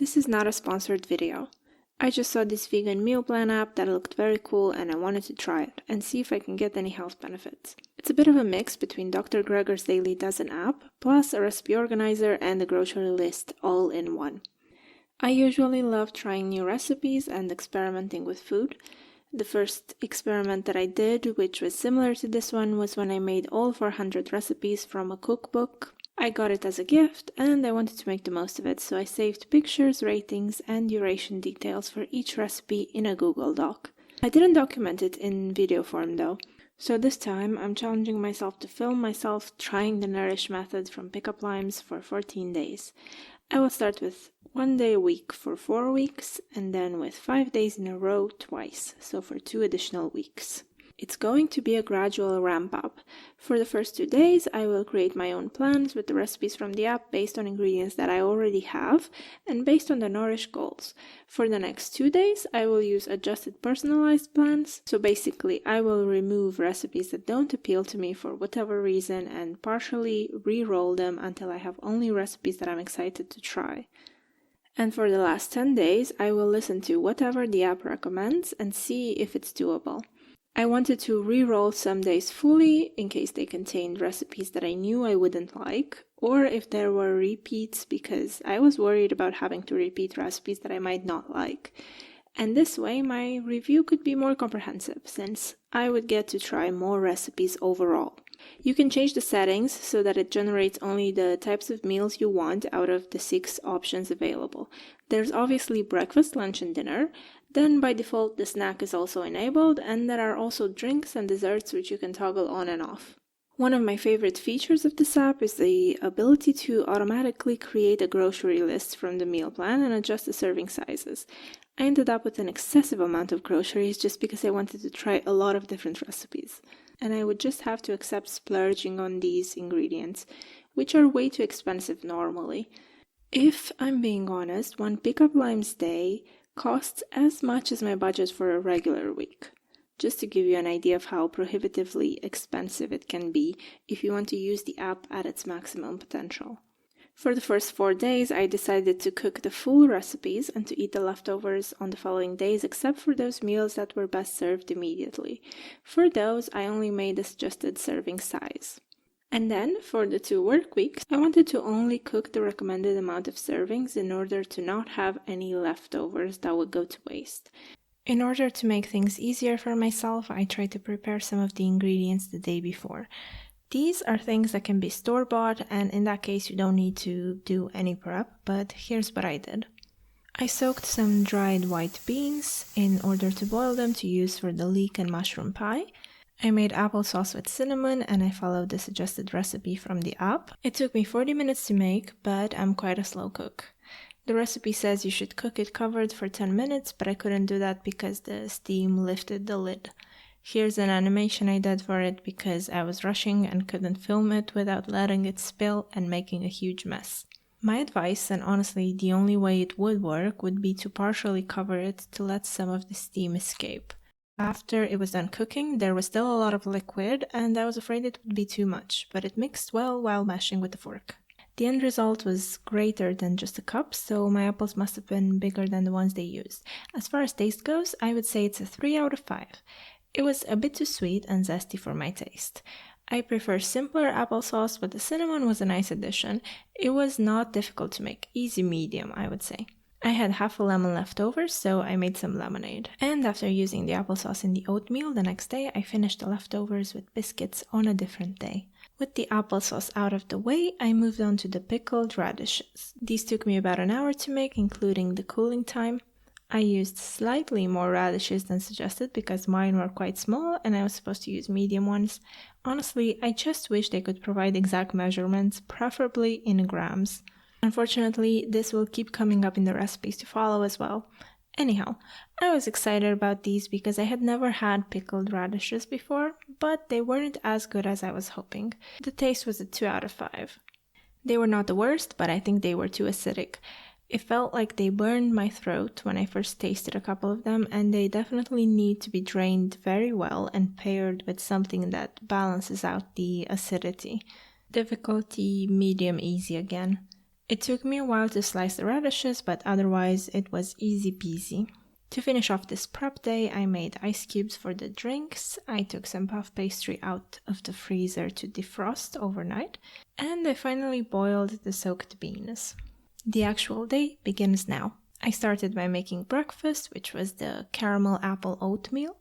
This is not a sponsored video. I just saw this vegan meal plan app that looked very cool and I wanted to try it and see if I can get any health benefits. It's a bit of a mix between Dr. Greger's Daily Dozen app, plus a recipe organizer and a grocery list all in one. I usually love trying new recipes and experimenting with food. The first experiment that I did, which was similar to this one, was when I made all 400 recipes from a cookbook. I got it as a gift and I wanted to make the most of it, so I saved pictures, ratings, and duration details for each recipe in a Google Doc. I didn't document it in video form though, so this time I'm challenging myself to film myself trying the Nourish method from pickup limes for 14 days. I will start with 1 day a week for 4 weeks, and then with 5 days in a row twice, so for 2 additional weeks. It's going to be a gradual ramp up. For the first 2 days, I will create my own plans with the recipes from the app based on ingredients that I already have and based on the Nourish goals. For the next 2 days, I will use adjusted personalized plans. So basically, I will remove recipes that don't appeal to me for whatever reason and partially re-roll them until I have only recipes that I'm excited to try. And for the last 10 days, I will listen to whatever the app recommends and see if it's doable. I wanted to re-roll some days fully in case they contained recipes that I knew I wouldn't like, or if there were repeats because I was worried about having to repeat recipes that I might not like. And this way my review could be more comprehensive since I would get to try more recipes overall. You can change the settings so that it generates only the types of meals you want out of the 6 options available. There's obviously breakfast, lunch, and dinner. Then by default the snack is also enabled, and there are also drinks and desserts which you can toggle on and off. One of my favorite features of this app is the ability to automatically create a grocery list from the meal plan and adjust the serving sizes. I ended up with an excessive amount of groceries just because I wanted to try a lot of different recipes. And I would just have to accept splurging on these ingredients, which are way too expensive normally. If I'm being honest, one pickup limes day costs as much as my budget for a regular week. Just to give you an idea of how prohibitively expensive it can be if you want to use the app at its maximum potential. For the first 4 days, I decided to cook the full recipes and to eat the leftovers on the following days, except for those meals that were best served immediately. For those, I only made a suggested serving size. And then, for the 2 work weeks, I wanted to only cook the recommended amount of servings in order to not have any leftovers that would go to waste. In order to make things easier for myself, I tried to prepare some of the ingredients the day before. These are things that can be store-bought, and in that case you don't need to do any prep, but here's what I did. I soaked some dried white beans in order to boil them to use for the leek and mushroom pie. I made applesauce with cinnamon and I followed the suggested recipe from the app. It took me 40 minutes to make, but I'm quite a slow cook. The recipe says you should cook it covered for 10 minutes, but I couldn't do that because the steam lifted the lid. Here's an animation I did for it because I was rushing and couldn't film it without letting it spill and making a huge mess. My advice, and honestly the only way it would work, would be to partially cover it to let some of the steam escape. After it was done cooking, there was still a lot of liquid and I was afraid it would be too much, but it mixed well while mashing with the fork. The end result was greater than just a cup, so my apples must have been bigger than the ones they used. As far as taste goes, I would say it's a 3 out of 5. It was a bit too sweet and zesty for my taste. I prefer simpler applesauce, but the cinnamon was a nice addition. It was not difficult to make, easy medium, I would say. I had half a lemon left over, so I made some lemonade. And after using the applesauce in the oatmeal the next day, I finished the leftovers with biscuits on a different day. With the applesauce out of the way, I moved on to the pickled radishes. These took me about an hour to make, including the cooling time. I used slightly more radishes than suggested because mine were quite small and I was supposed to use medium ones. Honestly, I just wish they could provide exact measurements, preferably in grams. Unfortunately, this will keep coming up in the recipes to follow as well. Anyhow, I was excited about these because I had never had pickled radishes before, but they weren't as good as I was hoping. The taste was a 2 out of 5. They were not the worst, but I think they were too acidic. It felt like they burned my throat when I first tasted a couple of them, and they definitely need to be drained very well and paired with something that balances out the acidity. Difficulty medium easy again. It took me a while to slice the radishes, but otherwise it was easy peasy. To finish off this prep day, I made ice cubes for the drinks, I took some puff pastry out of the freezer to defrost overnight, and I finally boiled the soaked beans. The actual day begins now. I started by making breakfast, which was the caramel apple oatmeal.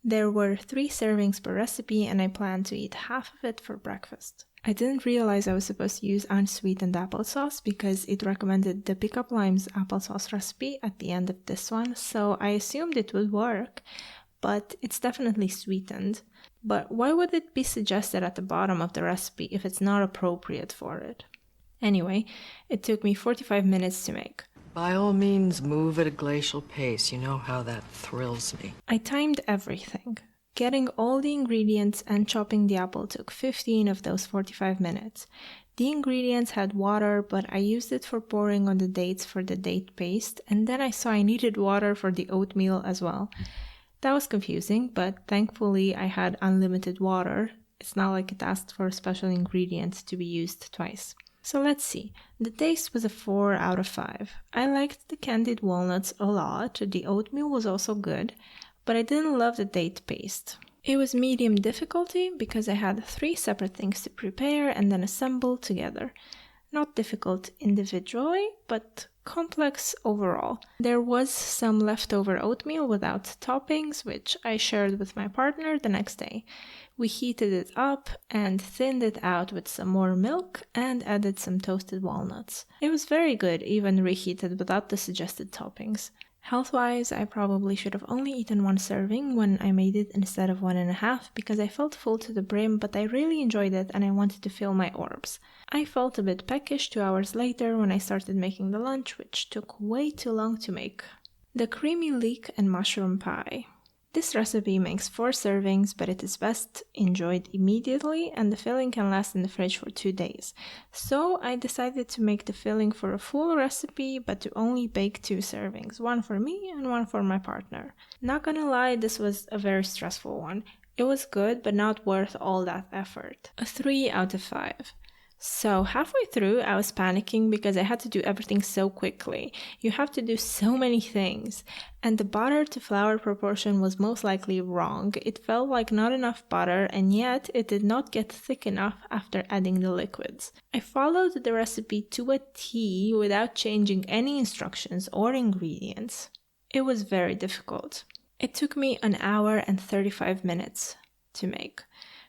There were 3 servings per recipe, and I planned to eat half of it for breakfast. I didn't realize I was supposed to use unsweetened applesauce because it recommended the Pick Up Lime's applesauce recipe at the end of this one, so I assumed it would work, but it's definitely sweetened. But why would it be suggested at the bottom of the recipe if it's not appropriate for it? Anyway, it took me 45 minutes to make. By all means, move at a glacial pace. You know how that thrills me. I timed everything. Getting all the ingredients and chopping the apple took 15 of those 45 minutes. The ingredients had water, but I used it for pouring on the dates for the date paste, and then I saw I needed water for the oatmeal as well. That was confusing, but thankfully I had unlimited water. It's not like it asked for special ingredients to be used twice. So let's see. The taste was a 4 out of 5. I liked the candied walnuts a lot. The oatmeal was also good, but I didn't love the date paste. It was medium difficulty because I had 3 separate things to prepare and then assemble together. Not difficult individually, but complex overall. There was some leftover oatmeal without toppings, which I shared with my partner the next day. We heated it up and thinned it out with some more milk and added some toasted walnuts. It was very good, even reheated without the suggested toppings. Health-wise, I probably should have only eaten 1 serving when I made it instead of 1.5 because I felt full to the brim, but I really enjoyed it and I wanted to fill my orbs. I felt a bit peckish 2 hours later when I started making the lunch, which took way too long to make. The creamy leek and mushroom pie. This recipe makes 4 servings, but it is best enjoyed immediately and the filling can last in the fridge for 2 days. So I decided to make the filling for a full recipe, but to only bake 2 servings, 1 for me and 1 for my partner. Not gonna lie, this was a very stressful one. It was good, but not worth all that effort. A 3 out of 5. So halfway through, I was panicking because I had to do everything so quickly. You have to do so many things. And the butter to flour proportion was most likely wrong. It felt like not enough butter, and yet it did not get thick enough after adding the liquids. I followed the recipe to a T without changing any instructions or ingredients. It was very difficult. It took me 1 hour and 35 minutes to make.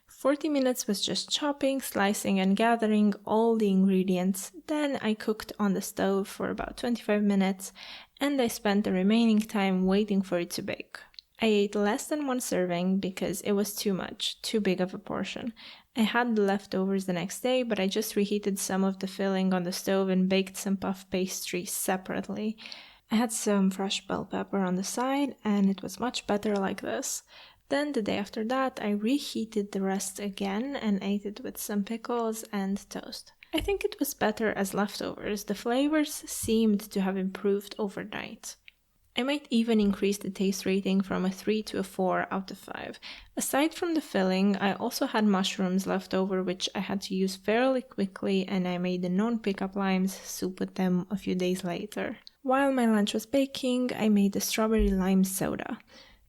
40 minutes was just chopping, slicing, and gathering all the ingredients. Then I cooked on the stove for about 25 minutes, and I spent the remaining time waiting for it to bake. I ate less than 1 serving because it was too much, too big of a portion. I had the leftovers the next day, but I just reheated some of the filling on the stove and baked some puff pastry separately. I had some fresh bell pepper on the side, and it was much better like this. Then the day after that, I reheated the rest again and ate it with some pickles and toast. I think it was better as leftovers. The flavors seemed to have improved overnight. I might even increase the taste rating from a 3 to a 4 out of 5. Aside from the filling, I also had mushrooms left over which I had to use fairly quickly, and I made the non-Pick Up Limes soup with them a few days later. While my lunch was baking, I made the strawberry lime soda.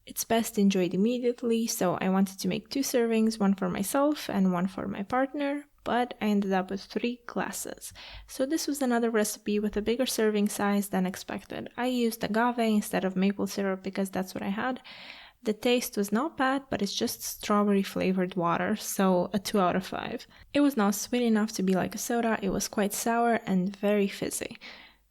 It's best enjoyed immediately, so I wanted to make 2 servings, 1 for myself and 1 for my partner, but I ended up with 3 glasses. So this was another recipe with a bigger serving size than expected. I used agave instead of maple syrup because that's what I had. The taste was not bad, but it's just strawberry flavored water, so a 2 out of 5. It was not sweet enough to be like a soda, it was quite sour and very fizzy.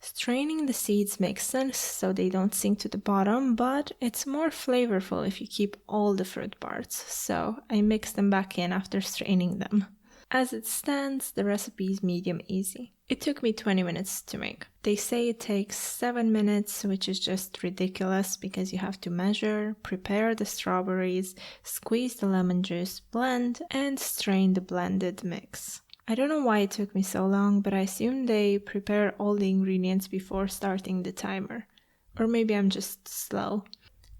Straining the seeds makes sense so they don't sink to the bottom, but it's more flavorful if you keep all the fruit parts, so I mixed them back in after straining them. As it stands, the recipe is medium easy. It took me 20 minutes to make. They say it takes 7 minutes, which is just ridiculous because you have to measure, prepare the strawberries, squeeze the lemon juice, blend, and strain the blended mix. I don't know why it took me so long, but I assume they prepare all the ingredients before starting the timer. Or maybe I'm just slow.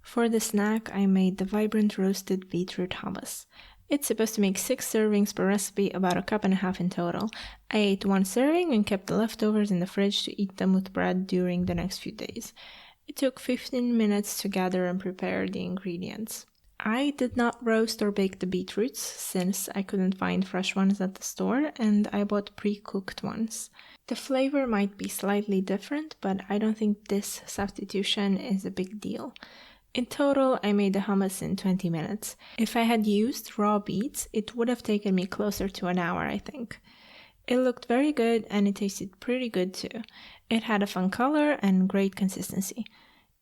For the snack, I made the vibrant roasted beetroot hummus. It's supposed to make 6 servings per recipe, about 1.5 cups in total. I ate 1 serving and kept the leftovers in the fridge to eat them with bread during the next few days. It took 15 minutes to gather and prepare the ingredients. I did not roast or bake the beetroots since I couldn't find fresh ones at the store, and I bought pre-cooked ones. The flavor might be slightly different, but I don't think this substitution is a big deal. In total, I made the hummus in 20 minutes. If I had used raw beets, it would have taken me closer to an hour, I think. It looked very good and it tasted pretty good too. It had a fun color and great consistency.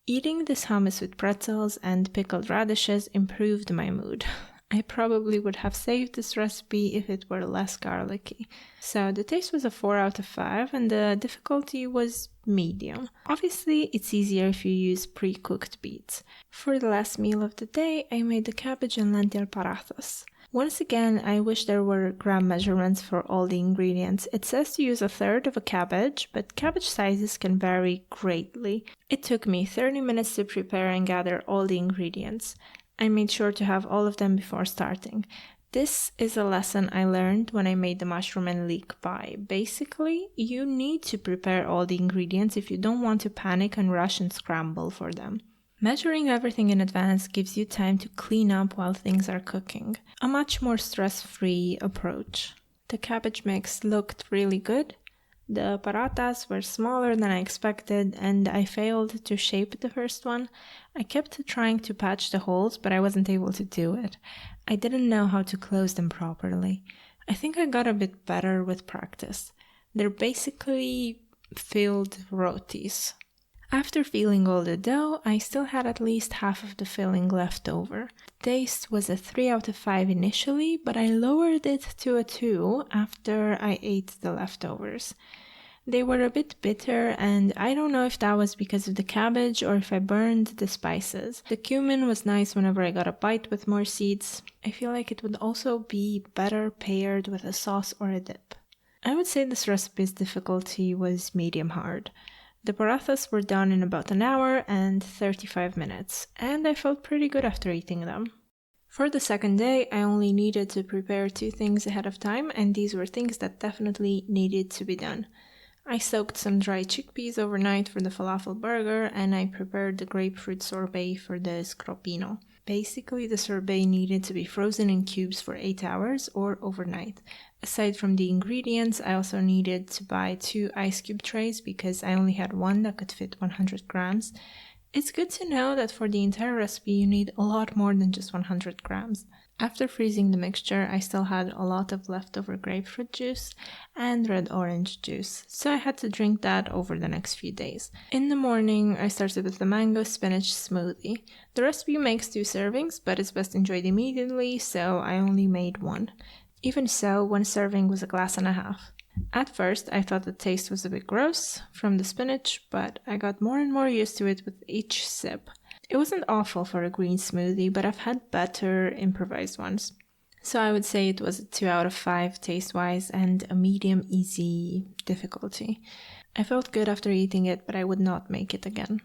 Eating this hummus with pretzels and pickled radishes improved my mood. I probably would have saved this recipe if it were less garlicky. So the taste was a 4 out of 5 and the difficulty was medium. Obviously, it's easier if you use pre-cooked beets. For the last meal of the day, I made the cabbage and lentil parathas. Once again, I wish there were gram measurements for all the ingredients. It says to use 1/3 of a cabbage, but cabbage sizes can vary greatly. It took me 30 minutes to prepare and gather all the ingredients. I made sure to have all of them before starting. This is a lesson I learned when I made the mushroom and leek pie. Basically, you need to prepare all the ingredients if you don't want to panic and rush and scramble for them. Measuring everything in advance gives you time to clean up while things are cooking. A much more stress-free approach. The cabbage mix looked really good. The parathas were smaller than I expected and I failed to shape the first one. I kept trying to patch the holes, but I wasn't able to do it. I didn't know how to close them properly. I think I got a bit better with practice. They're basically filled rotis. After filling all the dough, I still had at least half of the filling left over. The taste was a 3 out of 5 initially, but I lowered it to a 2 after I ate the leftovers. They were a bit bitter, and I don't know if that was because of the cabbage or if I burned the spices. The cumin was nice whenever I got a bite with more seeds. I feel like it would also be better paired with a sauce or a dip. I would say this recipe's difficulty was medium hard. The parathas were done in about an hour and 35 minutes, and I felt pretty good after eating them. For the second day, I only needed to prepare 2 things ahead of time, and these were things that definitely needed to be done. I soaked some dry chickpeas overnight for the falafel burger, and I prepared the grapefruit sorbet for the sgroppino. Basically, the sorbet needed to be frozen in cubes for 8 hours or overnight. Aside from the ingredients, I also needed to buy 2 ice cube trays because I only had one that could fit 100 grams. It's good to know that for the entire recipe you need a lot more than just 100 grams. After freezing the mixture, I still had a lot of leftover grapefruit juice and red orange juice, so I had to drink that over the next few days. In the morning, I started with the mango spinach smoothie. The recipe makes 2 servings, but it's best enjoyed immediately, so I only made 1. Even so, 1 serving was 1.5 glasses. At first, I thought the taste was a bit gross from the spinach, but I got more and more used to it with each sip. It wasn't awful for a green smoothie, but I've had better improvised ones. So I would say it was a 2 out of 5 taste-wise and a medium easy difficulty. I felt good after eating it, but I would not make it again.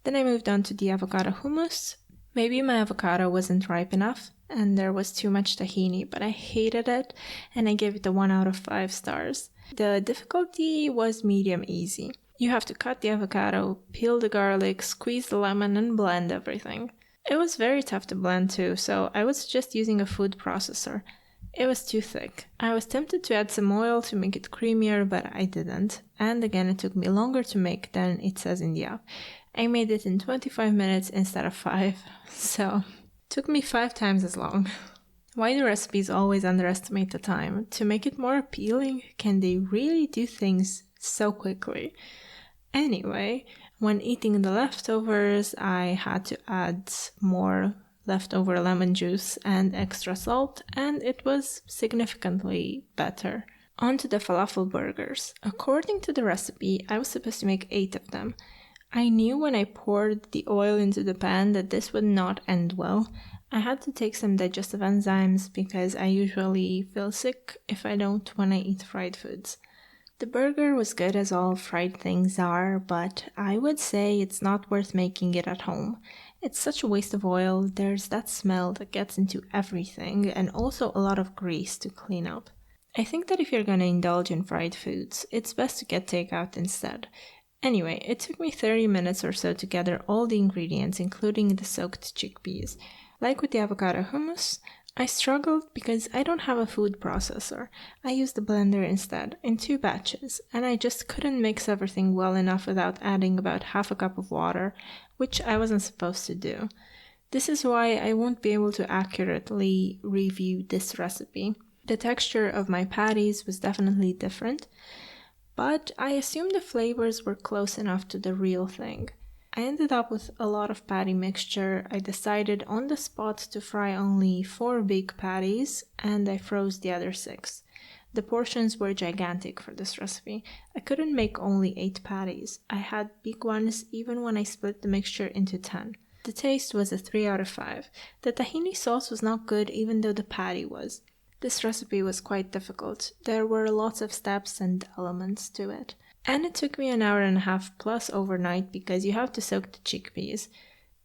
Then I moved on to the avocado hummus. Maybe my avocado wasn't ripe enough and there was too much tahini, but I hated it and I gave it a 1 out of 5 stars. The difficulty was medium easy. You have to cut the avocado, peel the garlic, squeeze the lemon, and blend everything. It was very tough to blend too, so I would suggest using a food processor. It was too thick. I was tempted to add some oil to make it creamier, but I didn't. And again, it took me longer to make than it says in the app. I made it in 25 minutes instead of 5, so it took me 5 times as long. Why do recipes always underestimate the time? To make it more appealing, can they really do things so quickly? Anyway, when eating the leftovers, I had to add more leftover lemon juice and extra salt, and it was significantly better. On to the falafel burgers. According to the recipe, I was supposed to make 8 of them. I knew when I poured the oil into the pan that this would not end well. I had to take some digestive enzymes because I usually feel sick if I don't when I eat fried foods. The burger was good as all fried things are, but I would say it's not worth making it at home. It's such a waste of oil. There's that smell that gets into everything, and also a lot of grease to clean up. I think that if you're gonna indulge in fried foods, it's best to get takeout instead. Anyway, it took me 30 minutes or so to gather all the ingredients, including the soaked chickpeas. Like with the avocado hummus, I struggled because I don't have a food processor. I used the blender instead, in 2 batches, and I just couldn't mix everything well enough without adding about half a cup of water, which I wasn't supposed to do. This is why I won't be able to accurately review this recipe. The texture of my patties was definitely different, but I assume the flavors were close enough to the real thing. I ended up with a lot of patty mixture. I decided on the spot to fry only 4 big patties, and I froze the other 6. The portions were gigantic for this recipe. I couldn't make only 8 patties. I had big ones even when I split the mixture into 10. The taste was a 3 out of 5. The tahini sauce was not good even though the patty was. This recipe was quite difficult. There were lots of steps and elements to it. And it took me an hour and a half plus overnight because you have to soak the chickpeas.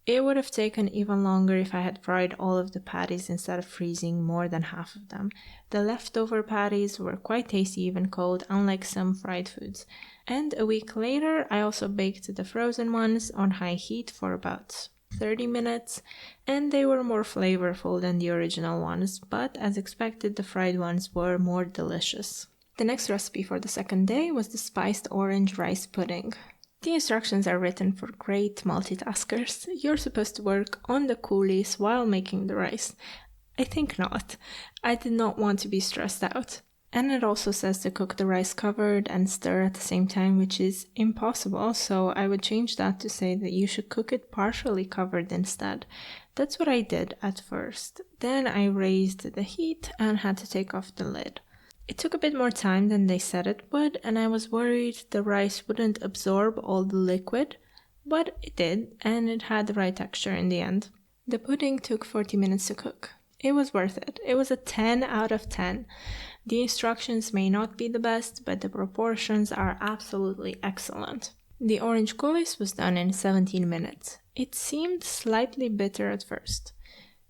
It would have taken even longer if I had fried all of the patties instead of freezing more than half of them. The leftover patties were quite tasty even cold, unlike some fried foods. And a week later, I also baked the frozen ones on high heat for about 30 minutes, and they were more flavorful than the original ones, but as expected, the fried ones were more delicious. The next recipe for the second day was the spiced orange rice pudding. The instructions are written for great multitaskers. You're supposed to work on the coulis while making the rice. I think not. I did not want to be stressed out. And it also says to cook the rice covered and stir at the same time, which is impossible, so I would change that to say that you should cook it partially covered instead. That's what I did at first. Then I raised the heat and had to take off the lid. It took a bit more time than they said it would, and I was worried the rice wouldn't absorb all the liquid, but it did, and it had the right texture in the end. The pudding took 40 minutes to cook. It was worth it. It was a 10 out of 10. The instructions may not be the best, but the proportions are absolutely excellent. The orange coulis was done in 17 minutes. It seemed slightly bitter at first.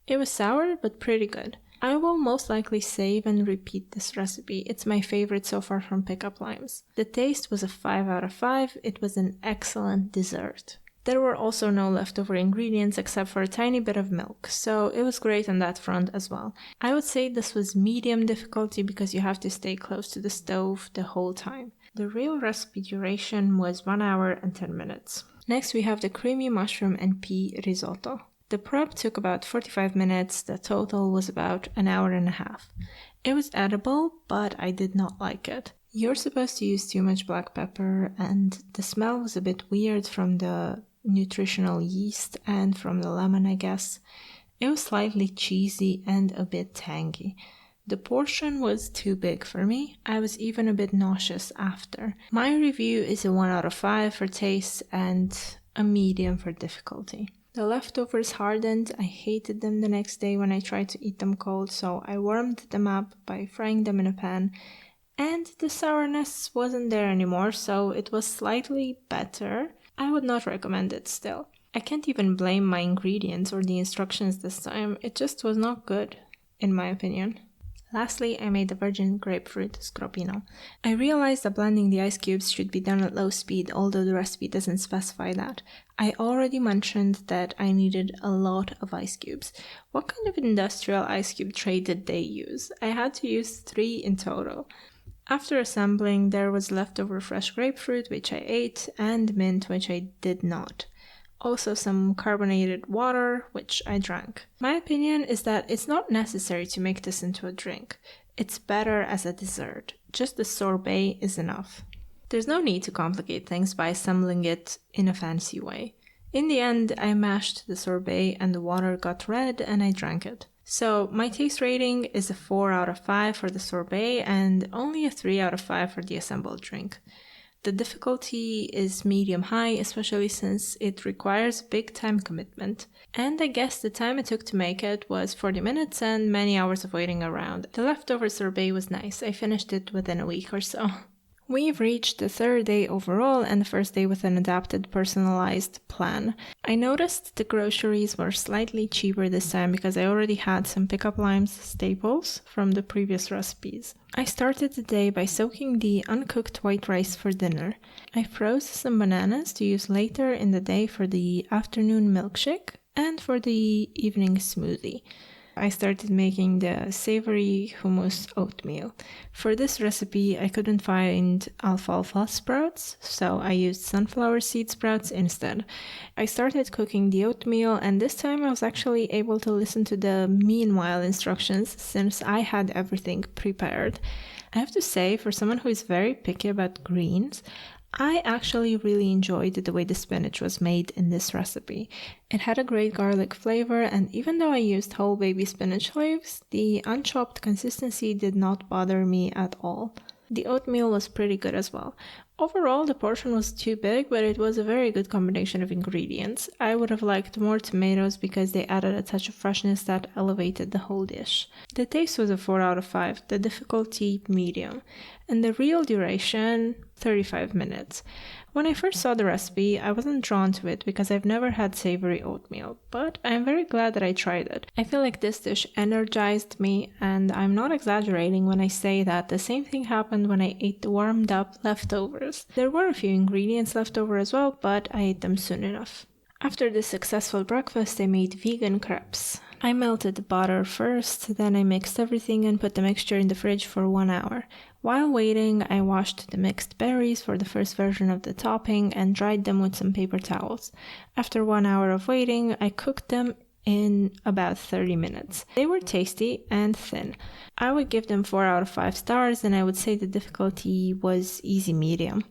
It was sour, but pretty good. I will most likely save and repeat this recipe. It's my favorite so far from Pickup Limes. The taste was a 5 out of 5. It was an excellent dessert. There were also no leftover ingredients except for a tiny bit of milk, so it was great on that front as well. I would say this was medium difficulty because you have to stay close to the stove the whole time. The real recipe duration was 1 hour and 10 minutes. Next we have the creamy mushroom and pea risotto. The prep took about 45 minutes, the total was about an hour and a half. It was edible, but I did not like it. You're supposed to use too much black pepper, and the smell was a bit weird from the nutritional yeast and from the lemon, I guess. It was slightly cheesy and a bit tangy. The portion was too big for me. I was even a bit nauseous after. My review is a 1 out of 5 for taste and a medium for difficulty. The leftovers hardened. I hated them the next day when I tried to eat them cold, so I warmed them up by frying them in a pan. And the sourness wasn't there anymore, so it was slightly better. I would not recommend it still. I can't even blame my ingredients or the instructions this time. It just was not good, in my opinion. Lastly, I made the virgin grapefruit sgroppino. I realized that blending the ice cubes should be done at low speed, although the recipe doesn't specify that. I already mentioned that I needed a lot of ice cubes. What kind of industrial ice cube tray did they use? I had to use 3 in total. After assembling, there was leftover fresh grapefruit, which I ate, and mint, which I did not. Also some carbonated water, which I drank. My opinion is that it's not necessary to make this into a drink. It's better as a dessert. Just the sorbet is enough. There's no need to complicate things by assembling it in a fancy way. In the end, I mashed the sorbet and the water got red and I drank it. So my taste rating is a 4 out of 5 for the sorbet and only a 3 out of 5 for the assembled drink. The difficulty is medium-high, especially since it requires big time commitment. And I guess the time it took to make it was 40 minutes and many hours of waiting around. The leftover sorbet was nice. I finished it within a week or so. We've reached the third day overall and the first day with an adapted personalized plan. I noticed the groceries were slightly cheaper this time because I already had some pickup lines staples from the previous recipes. I started the day by soaking the uncooked white rice for dinner. I froze some bananas to use later in the day for the afternoon milkshake and for the evening smoothie. I started making the savory hummus oatmeal. For this recipe, I couldn't find alfalfa sprouts, so I used sunflower seed sprouts instead. I started cooking the oatmeal, and this time I was actually able to listen to the meanwhile instructions since I had everything prepared. I have to say, for someone who is very picky about greens, I actually really enjoyed the way the spinach was made in this recipe. It had a great garlic flavor, and even though I used whole baby spinach leaves, the unchopped consistency did not bother me at all. The oatmeal was pretty good as well. Overall, the portion was too big, but it was a very good combination of ingredients. I would have liked more tomatoes because they added a touch of freshness that elevated the whole dish. The taste was a 4 out of 5, the difficulty medium, and the real duration 35 minutes. When I first saw the recipe, I wasn't drawn to it because I've never had savory oatmeal, but I'm very glad that I tried it. I feel like this dish energized me, and I'm not exaggerating when I say that the same thing happened when I ate the warmed up leftovers. There were a few ingredients left over as well, but I ate them soon enough. After this successful breakfast, I made vegan crepes. I melted the butter first, then I mixed everything and put the mixture in the fridge for 1 hour. While waiting, I washed the mixed berries for the first version of the topping and dried them with some paper towels. After 1 hour of waiting, I cooked them in about 30 minutes. They were tasty and thin. I would give them 4 out of 5 stars, and I would say the difficulty was easy medium.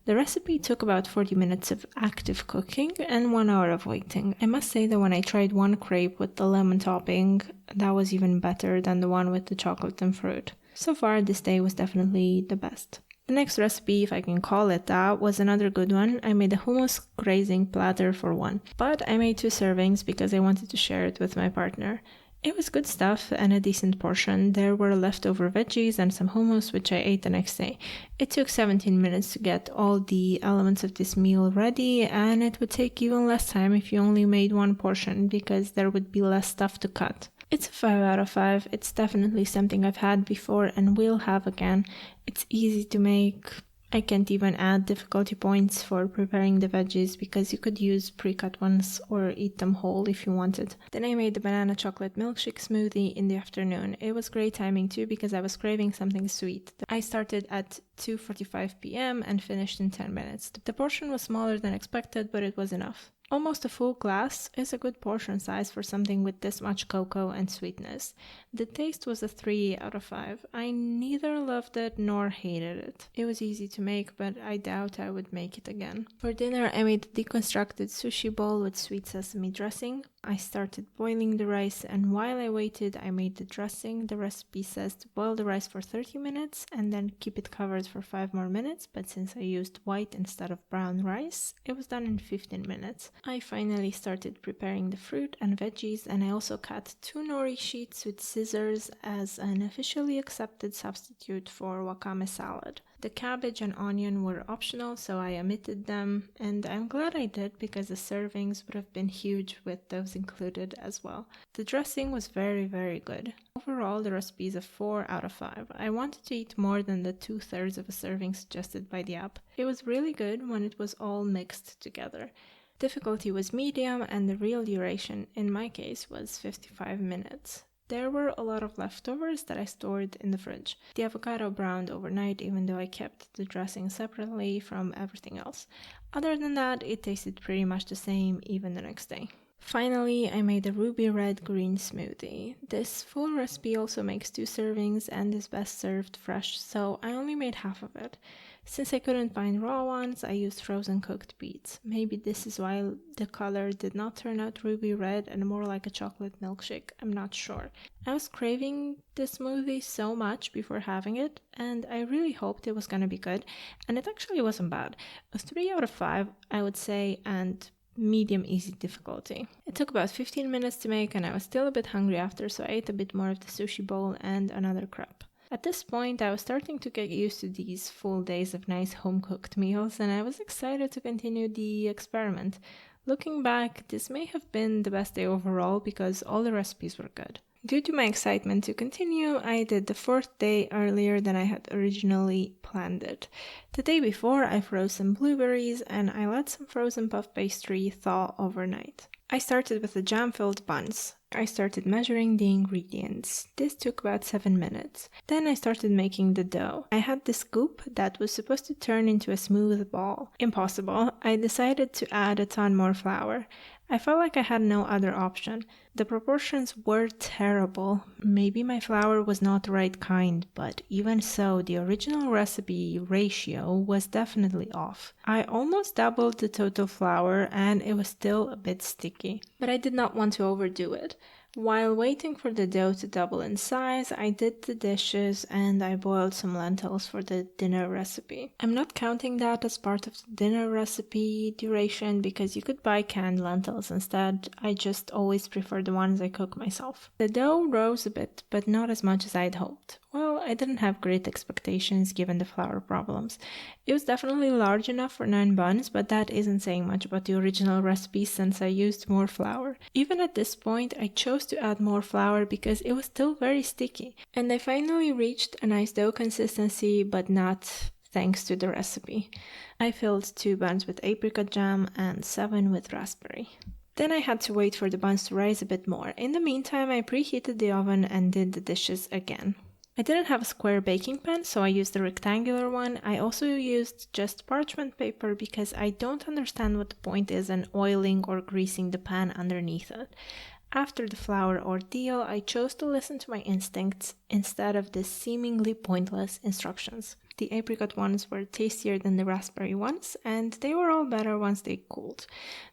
The recipe took about 40 minutes of active cooking and 1 hour of waiting. I must say that when I tried one crepe with the lemon topping, that was even better than the one with the chocolate and fruit. So far, this day was definitely the best. The next recipe, if I can call it that, was another good one. I made a hummus grazing platter for one, but I made 2 servings because I wanted to share it with my partner. It was good stuff and a decent portion. There were leftover veggies and some hummus, which I ate the next day. It took 17 minutes to get all the elements of this meal ready, and it would take even less time if you only made one portion because there would be less stuff to cut. It's a 5 out of 5. It's definitely something I've had before and will have again. It's easy to make. I can't even add difficulty points for preparing the veggies because you could use pre-cut ones or eat them whole if you wanted. Then I made the banana chocolate milkshake smoothie in the afternoon. It was great timing too because I was craving something sweet. I started at 2:45 p.m. and finished in 10 minutes. The portion was smaller than expected, but it was enough. Almost a full glass is a good portion size for something with this much cocoa and sweetness. The taste was a 3 out of 5. I neither loved it nor hated it. It was easy to make, but I doubt I would make it again. For dinner, I made a deconstructed sushi bowl with sweet sesame dressing. I started boiling the rice, and while I waited, I made the dressing. The recipe says to boil the rice for 30 minutes and then keep it covered for 5 more minutes, but since I used white instead of brown rice, it was done in 15 minutes. I finally started preparing the fruit and veggies, and I also cut 2 nori sheets with scissors as an officially accepted substitute for wakame salad. The cabbage and onion were optional, so I omitted them, and I'm glad I did because the servings would have been huge with those included as well. The dressing was very, very good. Overall, the recipe is a 4 out of 5. I wanted to eat more than the 2/3 of a serving suggested by the app. It was really good when it was all mixed together. Difficulty was medium, and the real duration, in my case, was 55 minutes. There were a lot of leftovers that I stored in the fridge. The avocado browned overnight even though I kept the dressing separately from everything else. Other than that, it tasted pretty much the same even the next day. Finally, I made a ruby red green smoothie. This full recipe also makes 2 servings and is best served fresh, so I only made half of it. Since I couldn't find raw ones, I used frozen cooked beets. Maybe this is why the color did not turn out ruby red and more like a chocolate milkshake. I'm not sure. I was craving this smoothie so much before having it, and I really hoped it was gonna be good, and it actually wasn't bad. A 3 out of 5, I would say, and medium easy difficulty. It took about 15 minutes to make, and I was still a bit hungry after, so I ate a bit more of the sushi bowl and another crepe. At this point, I was starting to get used to these full days of nice home-cooked meals, and I was excited to continue the experiment. Looking back, this may have been the best day overall because all the recipes were good. Due to my excitement to continue, I did the fourth day earlier than I had originally planned it. The day before, I froze some blueberries and I let some frozen puff pastry thaw overnight. I started with the jam-filled buns. I started measuring the ingredients. This took about 7 minutes. Then I started making the dough. I had this scoop that was supposed to turn into a smooth ball. Impossible. I decided to add a ton more flour. I felt like I had no other option. The proportions were terrible. Maybe my flour was not the right kind, but even so, the original recipe ratio was definitely off. I almost doubled the total flour and it was still a bit sticky, but I did not want to overdo it. While waiting for the dough to double in size, I did the dishes and I boiled some lentils for the dinner recipe. I'm not counting that as part of the dinner recipe duration because you could buy canned lentils instead. I just always prefer the ones I cook myself. The dough rose a bit, but not as much as I'd hoped. Well, I didn't have great expectations given the flour problems. It was definitely large enough for 9 buns, but that isn't saying much about the original recipe since I used more flour. Even at this point, I chose to add more flour because it was still very sticky. And I finally reached a nice dough consistency, but not thanks to the recipe. I filled 2 buns with apricot jam and 7 with raspberry. Then I had to wait for the buns to rise a bit more. In the meantime, I preheated the oven and did the dishes again. I didn't have a square baking pan, so I used a rectangular one. I also used just parchment paper because I don't understand what the point is in oiling or greasing the pan underneath it. After the flour ordeal, I chose to listen to my instincts instead of the seemingly pointless instructions. The apricot ones were tastier than the raspberry ones, and they were all better once they cooled.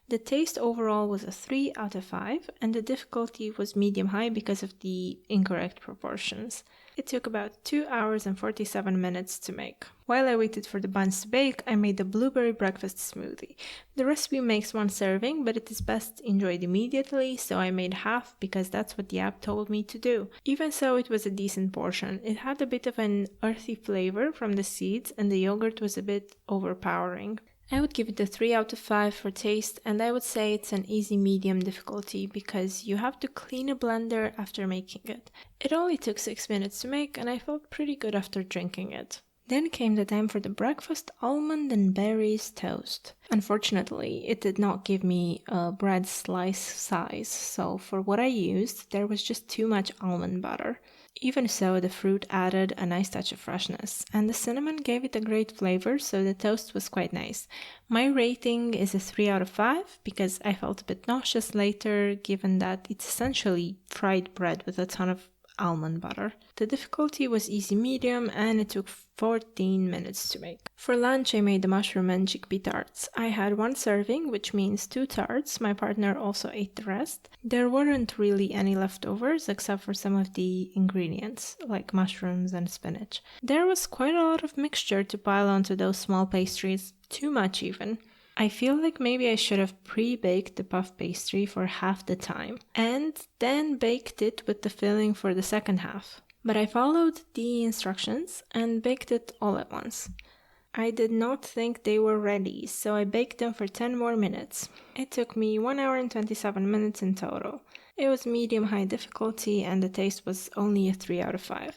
The taste overall was a 3 out of 5, and the difficulty was medium-high because of the incorrect proportions. It took about 2 hours and 47 minutes to make. While I waited for the buns to bake, I made a blueberry breakfast smoothie. The recipe makes 1 serving, but it is best enjoyed immediately, so I made half because that's what the app told me to do. Even so, it was a decent portion. It had a bit of an earthy flavor from the seeds, and the yogurt was a bit overpowering. I would give it a 3 out of 5 for taste, and I would say it's an easy medium difficulty because you have to clean a blender after making it. It only took 6 minutes to make, and I felt pretty good after drinking it. Then came the time for the breakfast almond and berries toast. Unfortunately, it did not give me a bread slice size, so for what I used, there was just too much almond butter. Even so, the fruit added a nice touch of freshness, and the cinnamon gave it a great flavor, so the toast was quite nice. My rating is a 3 out of 5 because I felt a bit nauseous later, given that it's essentially fried bread with a ton of almond butter. The difficulty was easy medium and it took 14 minutes to make. For lunch I made the mushroom and chickpea tarts. I had 1 serving, which means 2 tarts. My partner also ate the rest. There weren't really any leftovers except for some of the ingredients, like mushrooms and spinach. There was quite a lot of mixture to pile onto those small pastries, too much even. I feel like maybe I should have pre-baked the puff pastry for half the time and then baked it with the filling for the second half. But I followed the instructions and baked it all at once. I did not think they were ready, so I baked them for 10 more minutes. It took me 1 hour and 27 minutes in total. It was medium-high difficulty and the taste was only a 3 out of 5.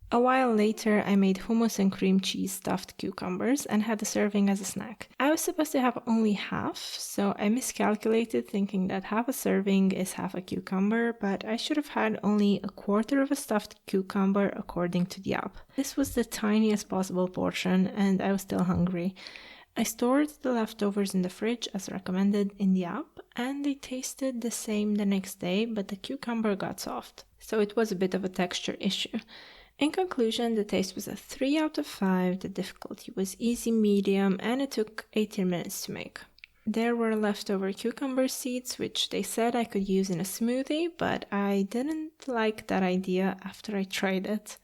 A while later, I made hummus and cream cheese stuffed cucumbers and had a serving as a snack. I was supposed to have only half, so I miscalculated thinking that half a serving is half a cucumber, but I should have had only a quarter of a stuffed cucumber according to the app. This was the tiniest possible portion and I was still hungry. I stored the leftovers in the fridge as recommended in the app and they tasted the same the next day, but the cucumber got soft, so it was a bit of a texture issue. In conclusion, the taste was a 3 out of 5, the difficulty was easy medium, and it took 18 minutes to make. There were leftover cucumber seeds, which they said I could use in a smoothie, but I didn't like that idea after I tried it.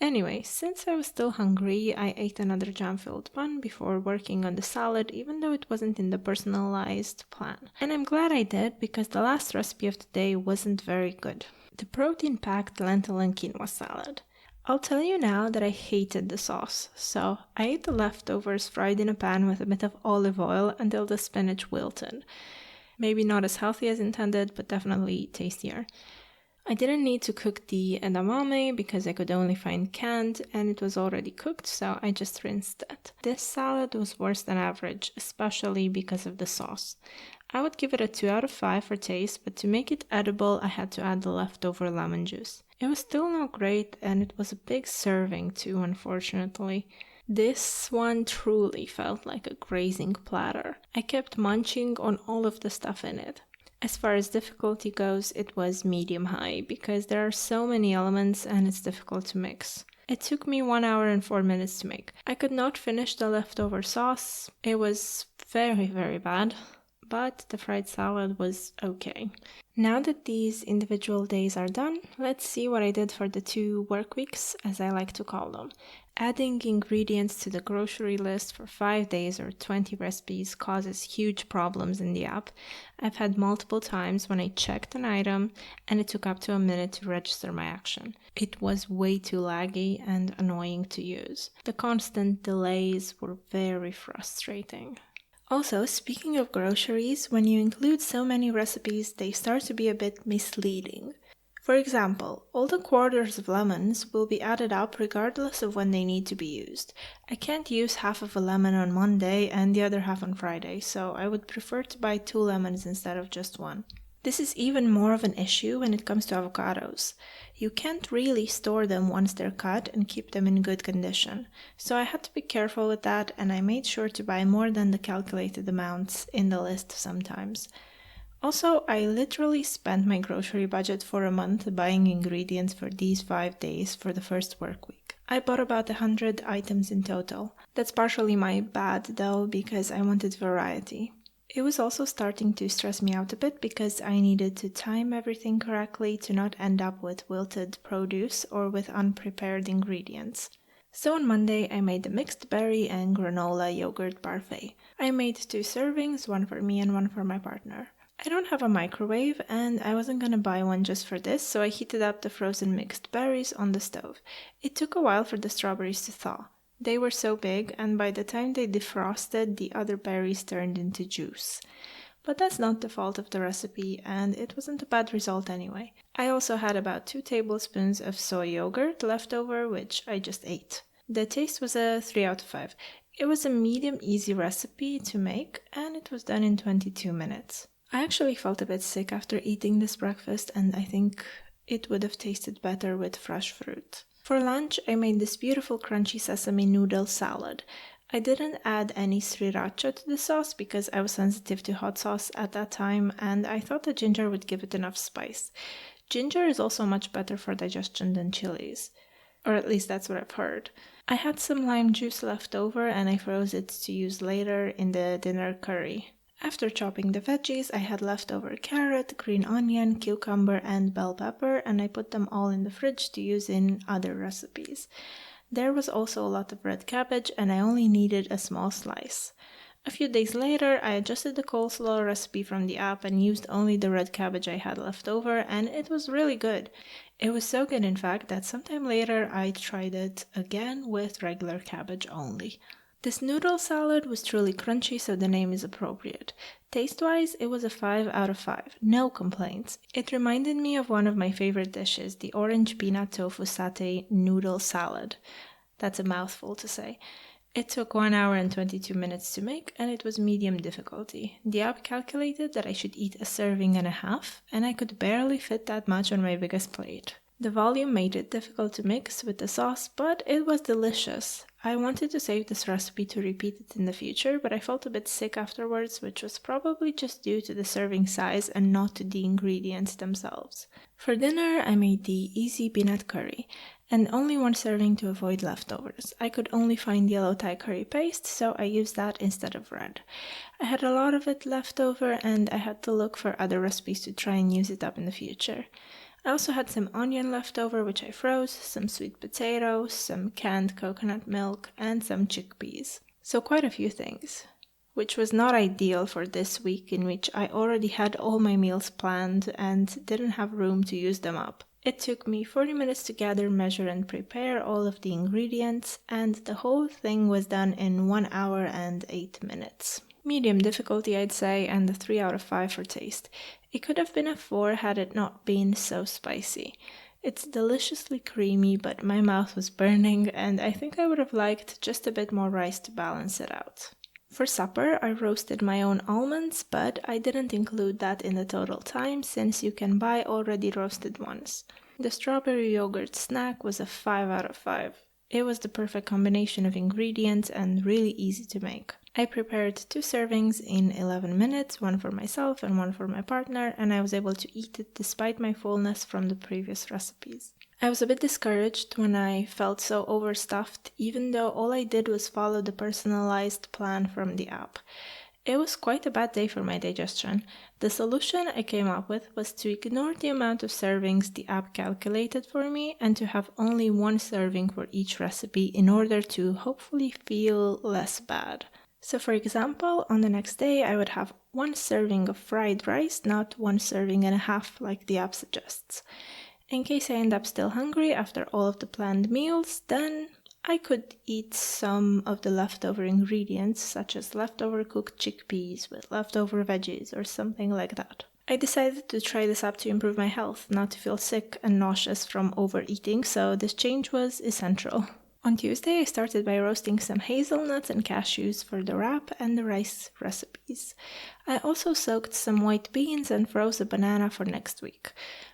Anyway, since I was still hungry, I ate another jam-filled bun before working on the salad, even though it wasn't in the personalized plan. And I'm glad I did, because the last recipe of the day wasn't very good. The protein-packed lentil and quinoa salad. I'll tell you now that I hated the sauce, so I ate the leftovers fried in a pan with a bit of olive oil until the spinach wilted. Maybe not as healthy as intended, but definitely tastier. I didn't need to cook the edamame because I could only find canned and it was already cooked, so I just rinsed it. This salad was worse than average, especially because of the sauce. I would give it a 2 out of 5 for taste, but to make it edible, I had to add the leftover lemon juice. It was still not great, and it was a big serving too, unfortunately. This one truly felt like a grazing platter. I kept munching on all of the stuff in it. As far as difficulty goes, it was medium-high because there are so many elements and it's difficult to mix. It took me 1 hour and 4 minutes to make. I could not finish the leftover sauce. It was very, very bad, but the fried salad was okay. Now that these individual days are done, let's see what I did for the 2 work weeks, as I like to call them. Adding ingredients to the grocery list for 5 days or 20 recipes causes huge problems in the app. I've had multiple times when I checked an item and it took up to a minute to register my action. It was way too laggy and annoying to use. The constant delays were very frustrating. Also, speaking of groceries, when you include so many recipes, they start to be a bit misleading. For example, all the quarters of lemons will be added up regardless of when they need to be used. I can't use half of a lemon on Monday and the other half on Friday, so I would prefer to buy 2 lemons instead of just 1. This is even more of an issue when it comes to avocados. You can't really store them once they're cut and keep them in good condition. So I had to be careful with that, and I made sure to buy more than the calculated amounts in the list sometimes. Also, I literally spent my grocery budget for a month buying ingredients for these 5 days for the first work week. I bought about 100 items in total. That's partially my bad though, because I wanted variety. It was also starting to stress me out a bit because I needed to time everything correctly to not end up with wilted produce or with unprepared ingredients. So on Monday, I made the mixed berry and granola yogurt parfait. I made 2 servings, one for me and one for my partner. I don't have a microwave and I wasn't gonna buy one just for this, so I heated up the frozen mixed berries on the stove. It took a while for the strawberries to thaw. They were so big, and by the time they defrosted, the other berries turned into juice. But that's not the fault of the recipe, and it wasn't a bad result anyway. I also had about 2 tablespoons of soy yogurt left over, which I just ate. The taste was a 3 out of 5. It was a medium easy recipe to make, and it was done in 22 minutes. I actually felt a bit sick after eating this breakfast, and I think it would have tasted better with fresh fruit. For lunch, I made this beautiful crunchy sesame noodle salad. I didn't add any sriracha to the sauce because I was sensitive to hot sauce at that time, and I thought the ginger would give it enough spice. Ginger is also much better for digestion than chilies, or at least that's what I've heard. I had some lime juice left over and I froze it to use later in the dinner curry. After chopping the veggies, I had leftover carrot, green onion, cucumber, and bell pepper, and I put them all in the fridge to use in other recipes. There was also a lot of red cabbage, and I only needed a small slice. A few days later, I adjusted the coleslaw recipe from the app and used only the red cabbage I had left over, and it was really good. It was so good, in fact, that sometime later I tried it again with regular cabbage only. This noodle salad was truly crunchy, so the name is appropriate. Taste-wise, it was a 5 out of 5. No complaints. It reminded me of one of my favorite dishes, the orange peanut tofu satay noodle salad. That's a mouthful to say. It took 1 hour and 22 minutes to make, and it was medium difficulty. The app calculated that I should eat a serving and a half, and I could barely fit that much on my biggest plate. The volume made it difficult to mix with the sauce, but it was delicious. I wanted to save this recipe to repeat it in the future, but I felt a bit sick afterwards, which was probably just due to the serving size and not to the ingredients themselves. For dinner, I made the easy peanut curry, and only 1 serving to avoid leftovers. I could only find yellow Thai curry paste, so I used that instead of red. I had a lot of it left over, and I had to look for other recipes to try and use it up in the future. I also had some onion left over, which I froze, some sweet potatoes, some canned coconut milk, and some chickpeas. So quite a few things, which was not ideal for this week in which I already had all my meals planned and didn't have room to use them up. It took me 40 minutes to gather, measure, and prepare all of the ingredients, and the whole thing was done in 1 hour and 8 minutes. Medium difficulty, I'd say, and a 3 out of 5 for taste. It could have been a 4 had it not been so spicy. It's deliciously creamy, but my mouth was burning, and I think I would have liked just a bit more rice to balance it out. For supper, I roasted my own almonds, but I didn't include that in the total time since you can buy already roasted ones. The strawberry yogurt snack was a 5 out of 5. It was the perfect combination of ingredients and really easy to make. I prepared 2 servings in 11 minutes, one for myself and one for my partner, and I was able to eat it despite my fullness from the previous recipes. I was a bit discouraged when I felt so overstuffed, even though all I did was follow the personalized plan from the app. It was quite a bad day for my digestion. The solution I came up with was to ignore the amount of servings the app calculated for me and to have only 1 serving for each recipe in order to hopefully feel less bad. So for example, on the next day I would have 1 serving of fried rice, not 1 serving and a half like the app suggests. In case I end up still hungry after all of the planned meals, then I could eat some of the leftover ingredients, such as leftover cooked chickpeas with leftover veggies or something like that. I decided to try this app to improve my health, not to feel sick and nauseous from overeating, so this change was essential. On Tuesday, I started by roasting some hazelnuts and cashews for the wrap and the rice recipes. I also soaked some white beans and froze a banana for next week.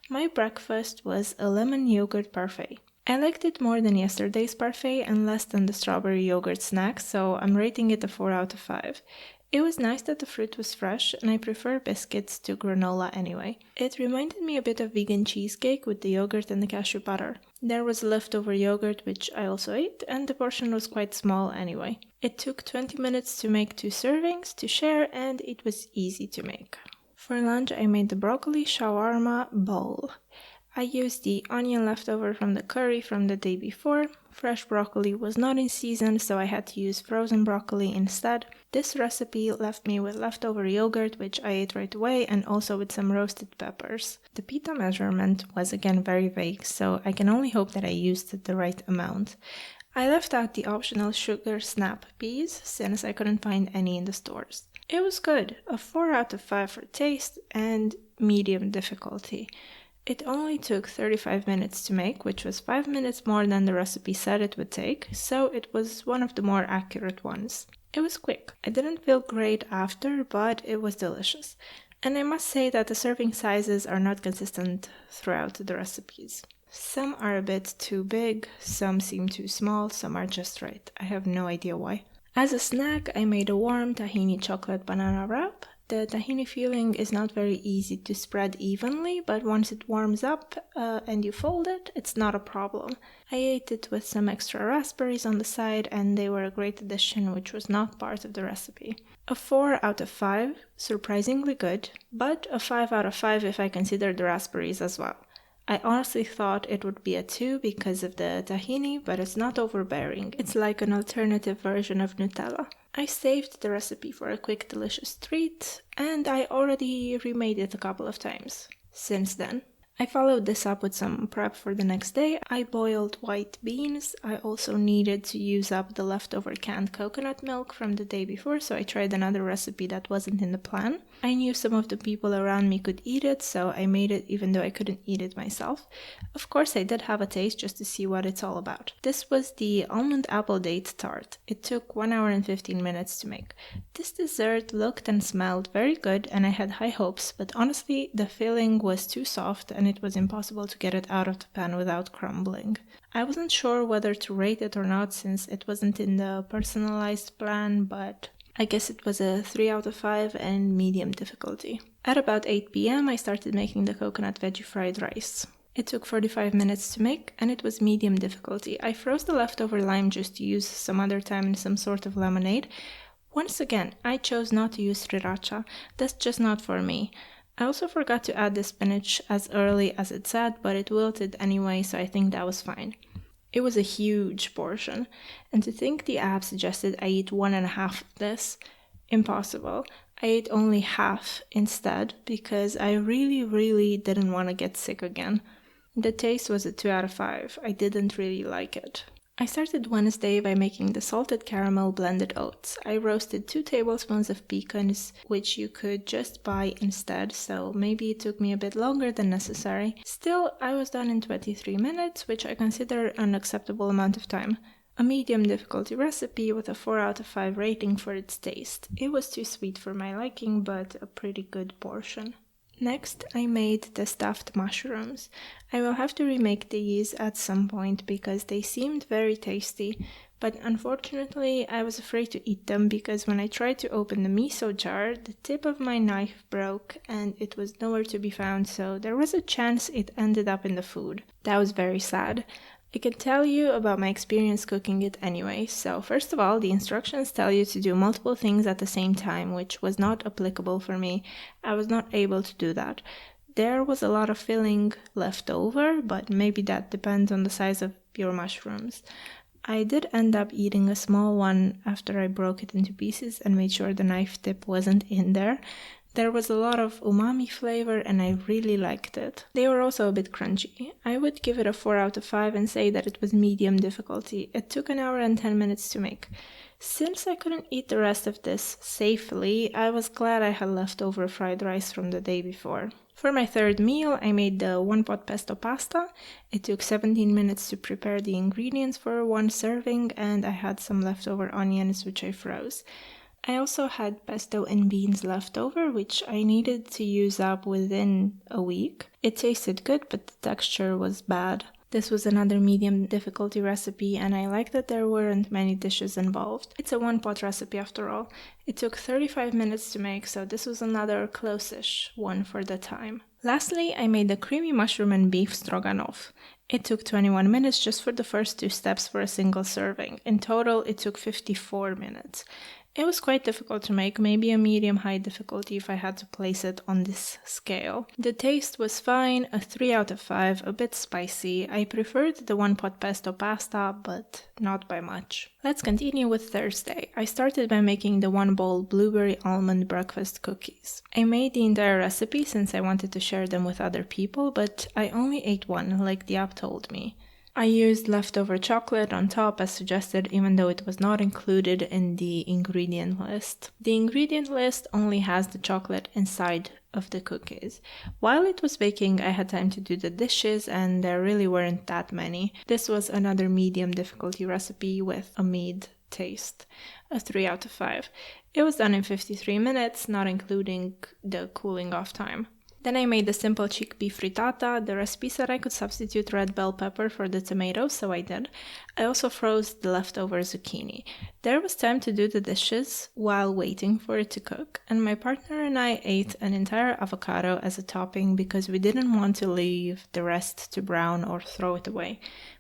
My breakfast was a lemon yogurt parfait. I liked it more than yesterday's parfait and less than the strawberry yogurt snack, so I'm rating it a 4 out of 5. It was nice that the fruit was fresh, and I prefer biscuits to granola anyway. It reminded me a bit of vegan cheesecake with the yogurt and the cashew butter. There was leftover yogurt, which I also ate, and the portion was quite small anyway. It took 20 minutes to make 2 servings to share, and it was easy to make. For lunch, I made the broccoli shawarma bowl. I used the onion leftover from the curry from the day before. Fresh broccoli was not in season, so I had to use frozen broccoli instead. This recipe left me with leftover yogurt, which I ate right away, and also with some roasted peppers. The pita measurement was again very vague, so I can only hope that I used the right amount. I left out the optional sugar snap peas, since I couldn't find any in the stores. It was good, a 4 out of 5 for taste, and medium difficulty. It only took 35 minutes to make, which was 5 minutes more than the recipe said it would take, so it was one of the more accurate ones. It was quick. I didn't feel great after, but it was delicious. And I must say that the serving sizes are not consistent throughout the recipes. Some are a bit too big, some seem too small, some are just right. I have no idea why. As a snack, I made a warm tahini chocolate banana wrap. The tahini filling is not very easy to spread evenly, but once it warms up and you fold it, it's not a problem. I ate it with some extra raspberries on the side, and they were a great addition, which was not part of the recipe. A 4 out of 5, surprisingly good, but a 5 out of 5 if I consider the raspberries as well. I honestly thought it would be a 2 because of the tahini, but it's not overbearing. It's like an alternative version of Nutella. I saved the recipe for a quick delicious treat, and I already remade it a couple of times since then. I followed this up with some prep for the next day. I boiled white beans. I also needed to use up the leftover canned coconut milk from the day before, so I tried another recipe that wasn't in the plan. I knew some of the people around me could eat it, so I made it even though I couldn't eat it myself. Of course, I did have a taste just to see what it's all about. This was the almond apple date tart. It took 1 hour and 15 minutes to make. This dessert looked and smelled very good, and I had high hopes, but honestly, the filling was too soft and it was impossible to get it out of the pan without crumbling. I wasn't sure whether to rate it or not since it wasn't in the personalized plan, but I guess it was a 3 out of 5 and medium difficulty. At about 8 p.m. I started making the coconut veggie fried rice. It took 45 minutes to make, and it was medium difficulty. I froze the leftover lime juice to use some other time in some sort of lemonade. Once again, I chose not to use sriracha. That's just not for me. I also forgot to add the spinach as early as it said, but it wilted anyway, so I think that was fine. It was a huge portion, and to think the app suggested I eat 1.5 of this, impossible. I ate only half instead because I really didn't want to get sick again. The taste was a 2 out of 5. I didn't really like it. I started Wednesday by making the salted caramel blended oats. I roasted 2 tablespoons of pecans, which you could just buy instead, so maybe it took me a bit longer than necessary. Still, I was done in 23 minutes, which I consider an acceptable amount of time. A medium difficulty recipe with a 4 out of 5 rating for its taste. It was too sweet for my liking, but a pretty good portion. Next, I made the stuffed mushrooms. I will have to remake these at some point because they seemed very tasty, but unfortunately I was afraid to eat them because when I tried to open the miso jar, the tip of my knife broke and it was nowhere to be found, so there was a chance it ended up in the food. That was very sad. I can tell you about my experience cooking it anyway. So first of all, the instructions tell you to do multiple things at the same time, which was not applicable for me. I was not able to do that. There was a lot of filling left over, but maybe that depends on the size of your mushrooms. I did end up eating a small one after I broke it into pieces and made sure the knife tip wasn't in there. There was a lot of umami flavor and I really liked it. They were also a bit crunchy. I would give it a 4 out of 5 and say that it was medium difficulty. It took an hour and 10 minutes to make. Since I couldn't eat the rest of this safely, I was glad I had leftover fried rice from the day before. For my third meal, I made the one-pot pesto pasta. It took 17 minutes to prepare the ingredients for one serving and I had some leftover onions which I froze. I also had pesto and beans left over, which I needed to use up within a week. It tasted good, but the texture was bad. This was another medium difficulty recipe, and I like that there weren't many dishes involved. It's a one-pot recipe after all. It took 35 minutes to make, so this was another close-ish one for the time. Lastly, I made the creamy mushroom and beef stroganoff. It took 21 minutes just for the first 2 steps for a single serving. In total, it took 54 minutes. It was quite difficult to make, maybe a medium-high difficulty if I had to place it on this scale. The taste was fine, a 3 out of 5, a bit spicy. I preferred the one-pot pesto pasta, but not by much. Let's continue with Thursday. I started by making the 1-bowl blueberry almond breakfast cookies. I made the entire recipe since I wanted to share them with other people, but I only ate one, like the app told me. I used leftover chocolate on top as suggested, even though it was not included in the ingredient list. The ingredient list only has the chocolate inside of the cookies. While it was baking, I had time to do the dishes and there really weren't that many. This was another medium difficulty recipe with a mid taste, a 3 out of 5. It was done in 53 minutes, not including the cooling off time. Then I made the simple chickpea frittata. The recipe said I could substitute red bell pepper for the tomatoes, so I did. I also froze the leftover zucchini. There was time to do the dishes while waiting for it to cook, and my partner and I ate an entire avocado as a topping because we didn't want to leave the rest to brown or throw it away.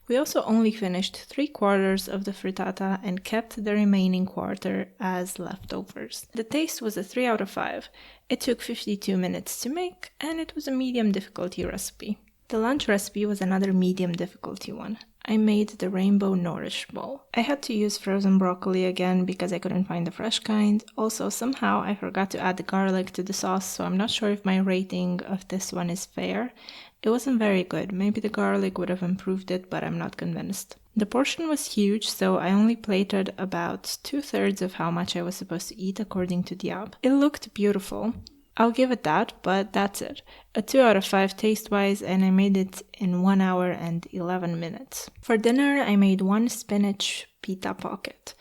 We also only finished 3/4 of the frittata and kept the remaining quarter as leftovers. The taste was a 3 out of 5. It took 52 minutes to make, and it was a medium difficulty recipe. The lunch recipe was another medium difficulty one. I made the rainbow nourish bowl. I had to use frozen broccoli again because I couldn't find the fresh kind. Also, somehow I forgot to add the garlic to the sauce, so I'm not sure if my rating of this one is fair. It wasn't very good. Maybe the garlic would have improved it, but I'm not convinced. The portion was huge, so I only plated about 2/3 of how much I was supposed to eat according to the app. It looked beautiful. I'll give it that, but that's it. A 2 out of 5 taste-wise, and I made it in 1 hour and 11 minutes. For dinner, I made 1 spinach pita pocket.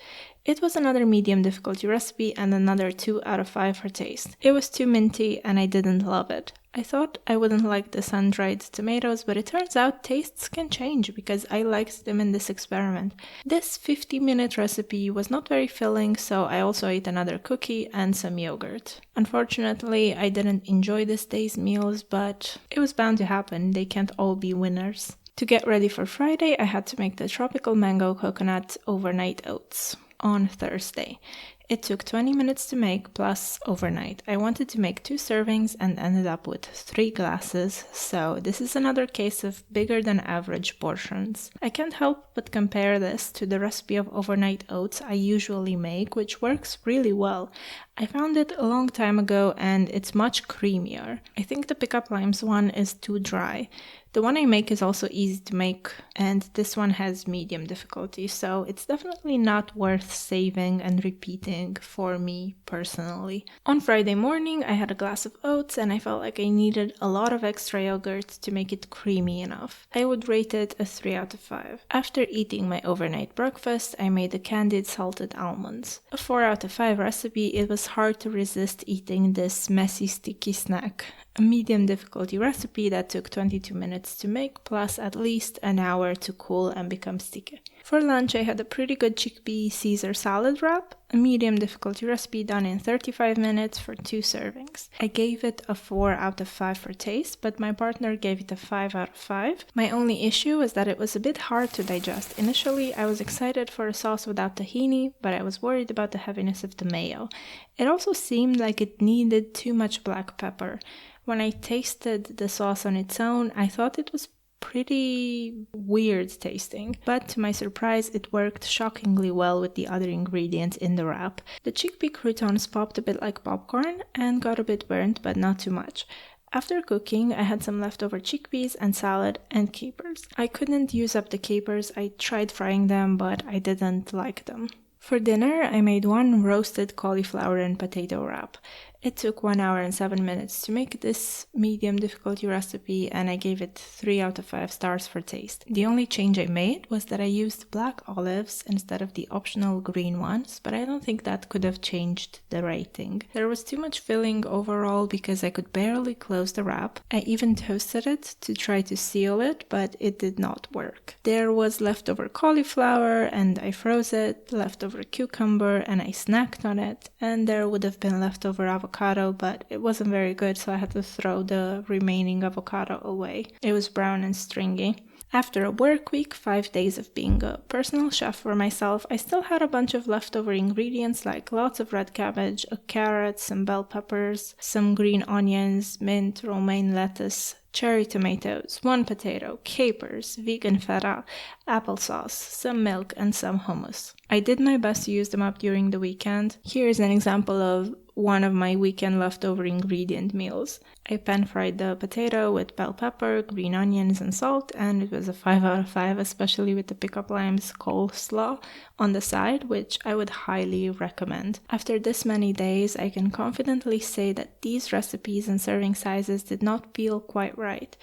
It was another medium difficulty recipe and another 2 out of 5 for taste. It was too minty and I didn't love it. I thought I wouldn't like the sun-dried tomatoes, but it turns out tastes can change because I liked them in this experiment. This 50-minute recipe was not very filling, so I also ate another cookie and some yogurt. Unfortunately, I didn't enjoy this day's meals, but it was bound to happen. They can't all be winners. To get ready for Friday, I had to make the tropical mango coconut overnight oats on Thursday. It took 20 minutes to make plus overnight. I wanted to make 2 servings and ended up with 3 glasses, so this is another case of bigger than average portions. I can't help but compare this to the recipe of overnight oats I usually make, which works really well. I found it a long time ago and it's much creamier. I think the Pick Up Limes one is too dry. The one I make is also easy to make, and this one has medium difficulty, so it's definitely not worth saving and repeating for me personally. On Friday morning, I had a glass of oats and I felt like I needed a lot of extra yogurt to make it creamy enough. I would rate it a 3 out of 5. After eating my overnight breakfast, I made the candied salted almonds. A 4 out of 5 recipe. It was hard to resist eating this messy, sticky snack. A medium difficulty recipe that took 22 minutes to make, plus at least an hour to cool and become sticky. For lunch, I had a pretty good chickpea Caesar salad wrap, a medium difficulty recipe done in 35 minutes for 2 servings. I gave it a 4 out of 5 for taste, but my partner gave it a 5 out of 5. My only issue was that it was a bit hard to digest. Initially, I was excited for a sauce without tahini, but I was worried about the heaviness of the mayo. It also seemed like it needed too much black pepper. When I tasted the sauce on its own, I thought it was pretty weird tasting, but to my surprise, it worked shockingly well with the other ingredients in the wrap. The chickpea croutons popped a bit like popcorn and got a bit burnt, but not too much. After cooking, I had some leftover chickpeas and salad and capers. I couldn't use up the capers. I tried frying them, but I didn't like them. For dinner, I made one roasted cauliflower and potato wrap. It took 1 hour and 7 minutes to make this medium difficulty recipe, and I gave it 3 out of 5 stars for taste. The only change I made was that I used black olives instead of the optional green ones, but I don't think that could have changed the rating. There was too much filling overall because I could barely close the wrap. I even toasted it to try to seal it, but it did not work. There was leftover cauliflower and I froze it, leftover cucumber and I snacked on it, and there would have been leftover avocado, but it wasn't very good, so I had to throw the remaining avocado away. It was brown and stringy. After a work week, 5 days of being a personal chef for myself, I still had a bunch of leftover ingredients like lots of red cabbage, a carrot, some bell peppers, some green onions, mint, romaine lettuce, cherry tomatoes, 1 potato, capers, vegan feta, applesauce, some milk, and some hummus. I did my best to use them up during the weekend. Here's an example of one of my weekend leftover ingredient meals. I pan-fried the potato with bell pepper, green onions, and salt, and it was a 5 out of 5, especially with the pickup limes coleslaw on the side, which I would highly recommend. After this many days, I can confidently say that these recipes and serving sizes did not feel quite right.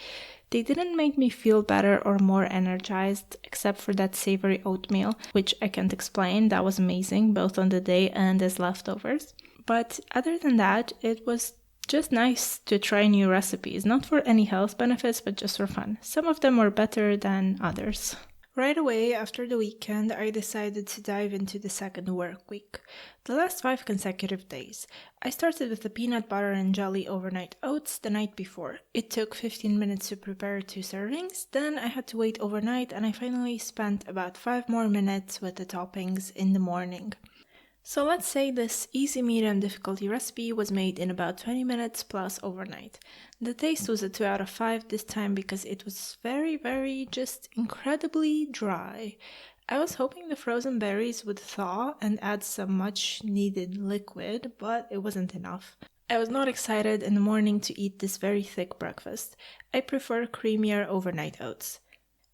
They didn't make me feel better or more energized, except for that savory oatmeal, which I can't explain. That was amazing, both on the day and as leftovers. But other than that, it was just nice to try new recipes, not for any health benefits, but just for fun. Some of them were better than others. Right away after the weekend, I decided to dive into the second work week. The last 5 consecutive days. I started with the peanut butter and jelly overnight oats the night before. It took 15 minutes to prepare 2 servings, then I had to wait overnight, and I finally spent about 5 more minutes with the toppings in the morning. So let's say this easy medium difficulty recipe was made in about 20 minutes plus overnight. The taste was a 2 out of 5 this time because it was very, just incredibly dry. I was hoping the frozen berries would thaw and add some much needed liquid, but it wasn't enough. I was not excited in the morning to eat this very thick breakfast. I prefer creamier overnight oats.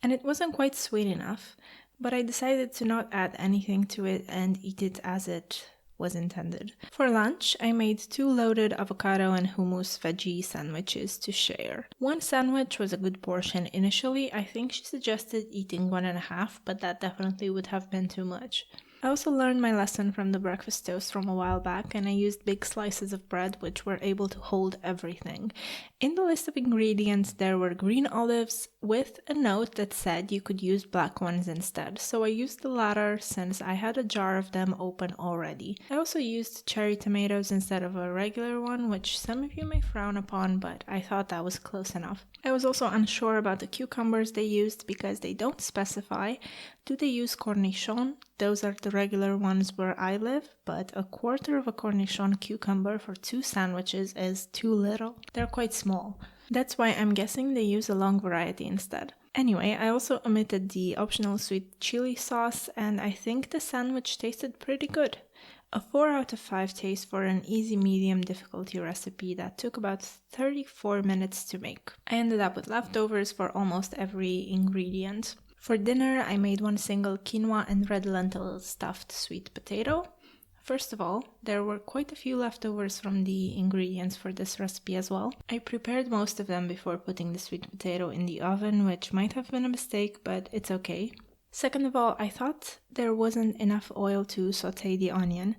And it wasn't quite sweet enough, but I decided to not add anything to it and eat it as it was intended. For lunch, I made 2 loaded avocado and hummus veggie sandwiches to share. 1 sandwich was a good portion. Initially, I think she suggested eating 1.5, but that definitely would have been too much. I also learned my lesson from the breakfast toast from a while back, and I used big slices of bread which were able to hold everything. In the list of ingredients, there were green olives with a note that said you could use black ones instead, so I used the latter since I had a jar of them open already. I also used cherry tomatoes instead of a regular one, which some of you may frown upon, but I thought that was close enough. I was also unsure about the cucumbers they used because they don't specify. Do they use cornichon? Those are the regular ones where I live, but a quarter of a cornichon cucumber for 2 sandwiches is too little. They're quite small. That's why I'm guessing they use a long variety instead. Anyway, I also omitted the optional sweet chili sauce, and I think the sandwich tasted pretty good. A 4 out of 5 taste for an easy medium difficulty recipe that took about 34 minutes to make. I ended up with leftovers for almost every ingredient. For dinner, I made one single quinoa and red lentil stuffed sweet potato. First of all, there were quite a few leftovers from the ingredients for this recipe as well. I prepared most of them before putting the sweet potato in the oven, which might have been a mistake, but it's okay. Second of all, I thought there wasn't enough oil to saute the onion.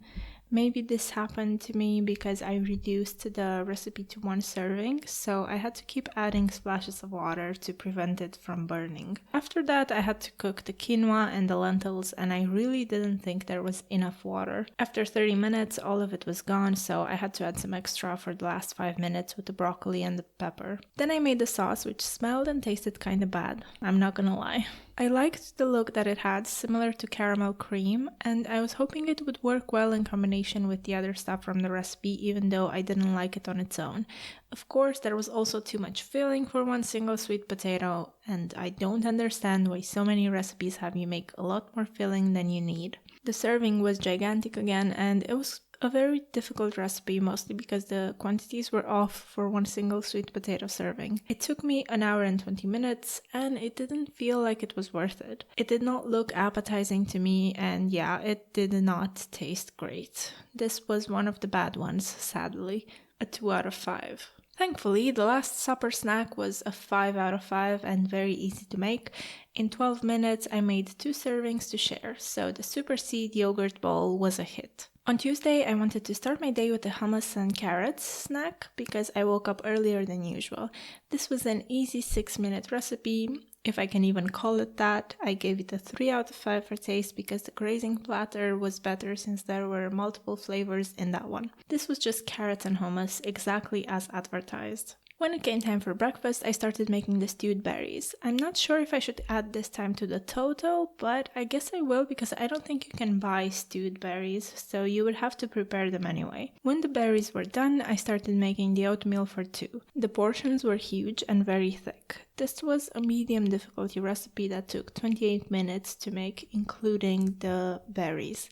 Maybe this happened to me because I reduced the recipe to 1 serving, so I had to keep adding splashes of water to prevent it from burning. After that, I had to cook the quinoa and the lentils, and I really didn't think there was enough water. After 30 minutes, all of it was gone, so I had to add some extra for the last 5 minutes with the broccoli and the pepper. Then I made the sauce, which smelled and tasted kinda bad, I'm not gonna lie. I liked the look that it had, similar to caramel cream, and I was hoping it would work well in combination with the other stuff from the recipe, even though I didn't like it on its own. Of course, there was also too much filling for one single sweet potato, and I don't understand why so many recipes have you make a lot more filling than you need. The serving was gigantic again, and it was a very difficult recipe, mostly because the quantities were off for one single sweet potato serving. It took me 1 hour and 20 minutes, and it didn't feel like it was worth it. It did not look appetizing to me, and yeah, it did not taste great. This was one of the bad ones, sadly. A 2 out of 5. Thankfully, the last supper snack was a 5 out of 5 and very easy to make. In 12 minutes, I made 2 servings to share, so the super seed yogurt bowl was a hit. On Tuesday, I wanted to start my day with a hummus and carrots snack because I woke up earlier than usual. This was an easy 6-minute recipe, if I can even call it that. I gave it a 3 out of 5 for taste because the grazing platter was better since there were multiple flavors in that one. This was just carrots and hummus, exactly as advertised. When it came time for breakfast, I started making the stewed berries. I'm not sure if I should add this time to the total, but I guess I will because I don't think you can buy stewed berries, so you would have to prepare them anyway. When the berries were done, I started making the oatmeal for 2. The portions were huge and very thick. This was a medium difficulty recipe that took 28 minutes to make, including the berries.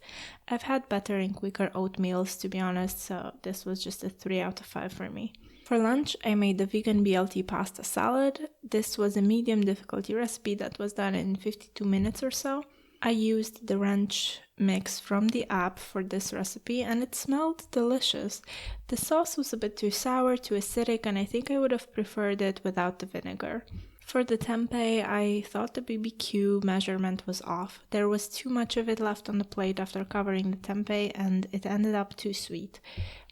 I've had better and quicker oatmeals, to be honest, so this was just a 3 out of 5 for me. For lunch, I made the vegan BLT pasta salad. This was a medium difficulty recipe that was done in 52 minutes or so. I used the ranch mix from the app for this recipe, and it smelled delicious. The sauce was a bit too sour, too acidic, and I think I would have preferred it without the vinegar. For the tempeh, I thought the BBQ measurement was off. There was too much of it left on the plate after covering the tempeh, and it ended up too sweet.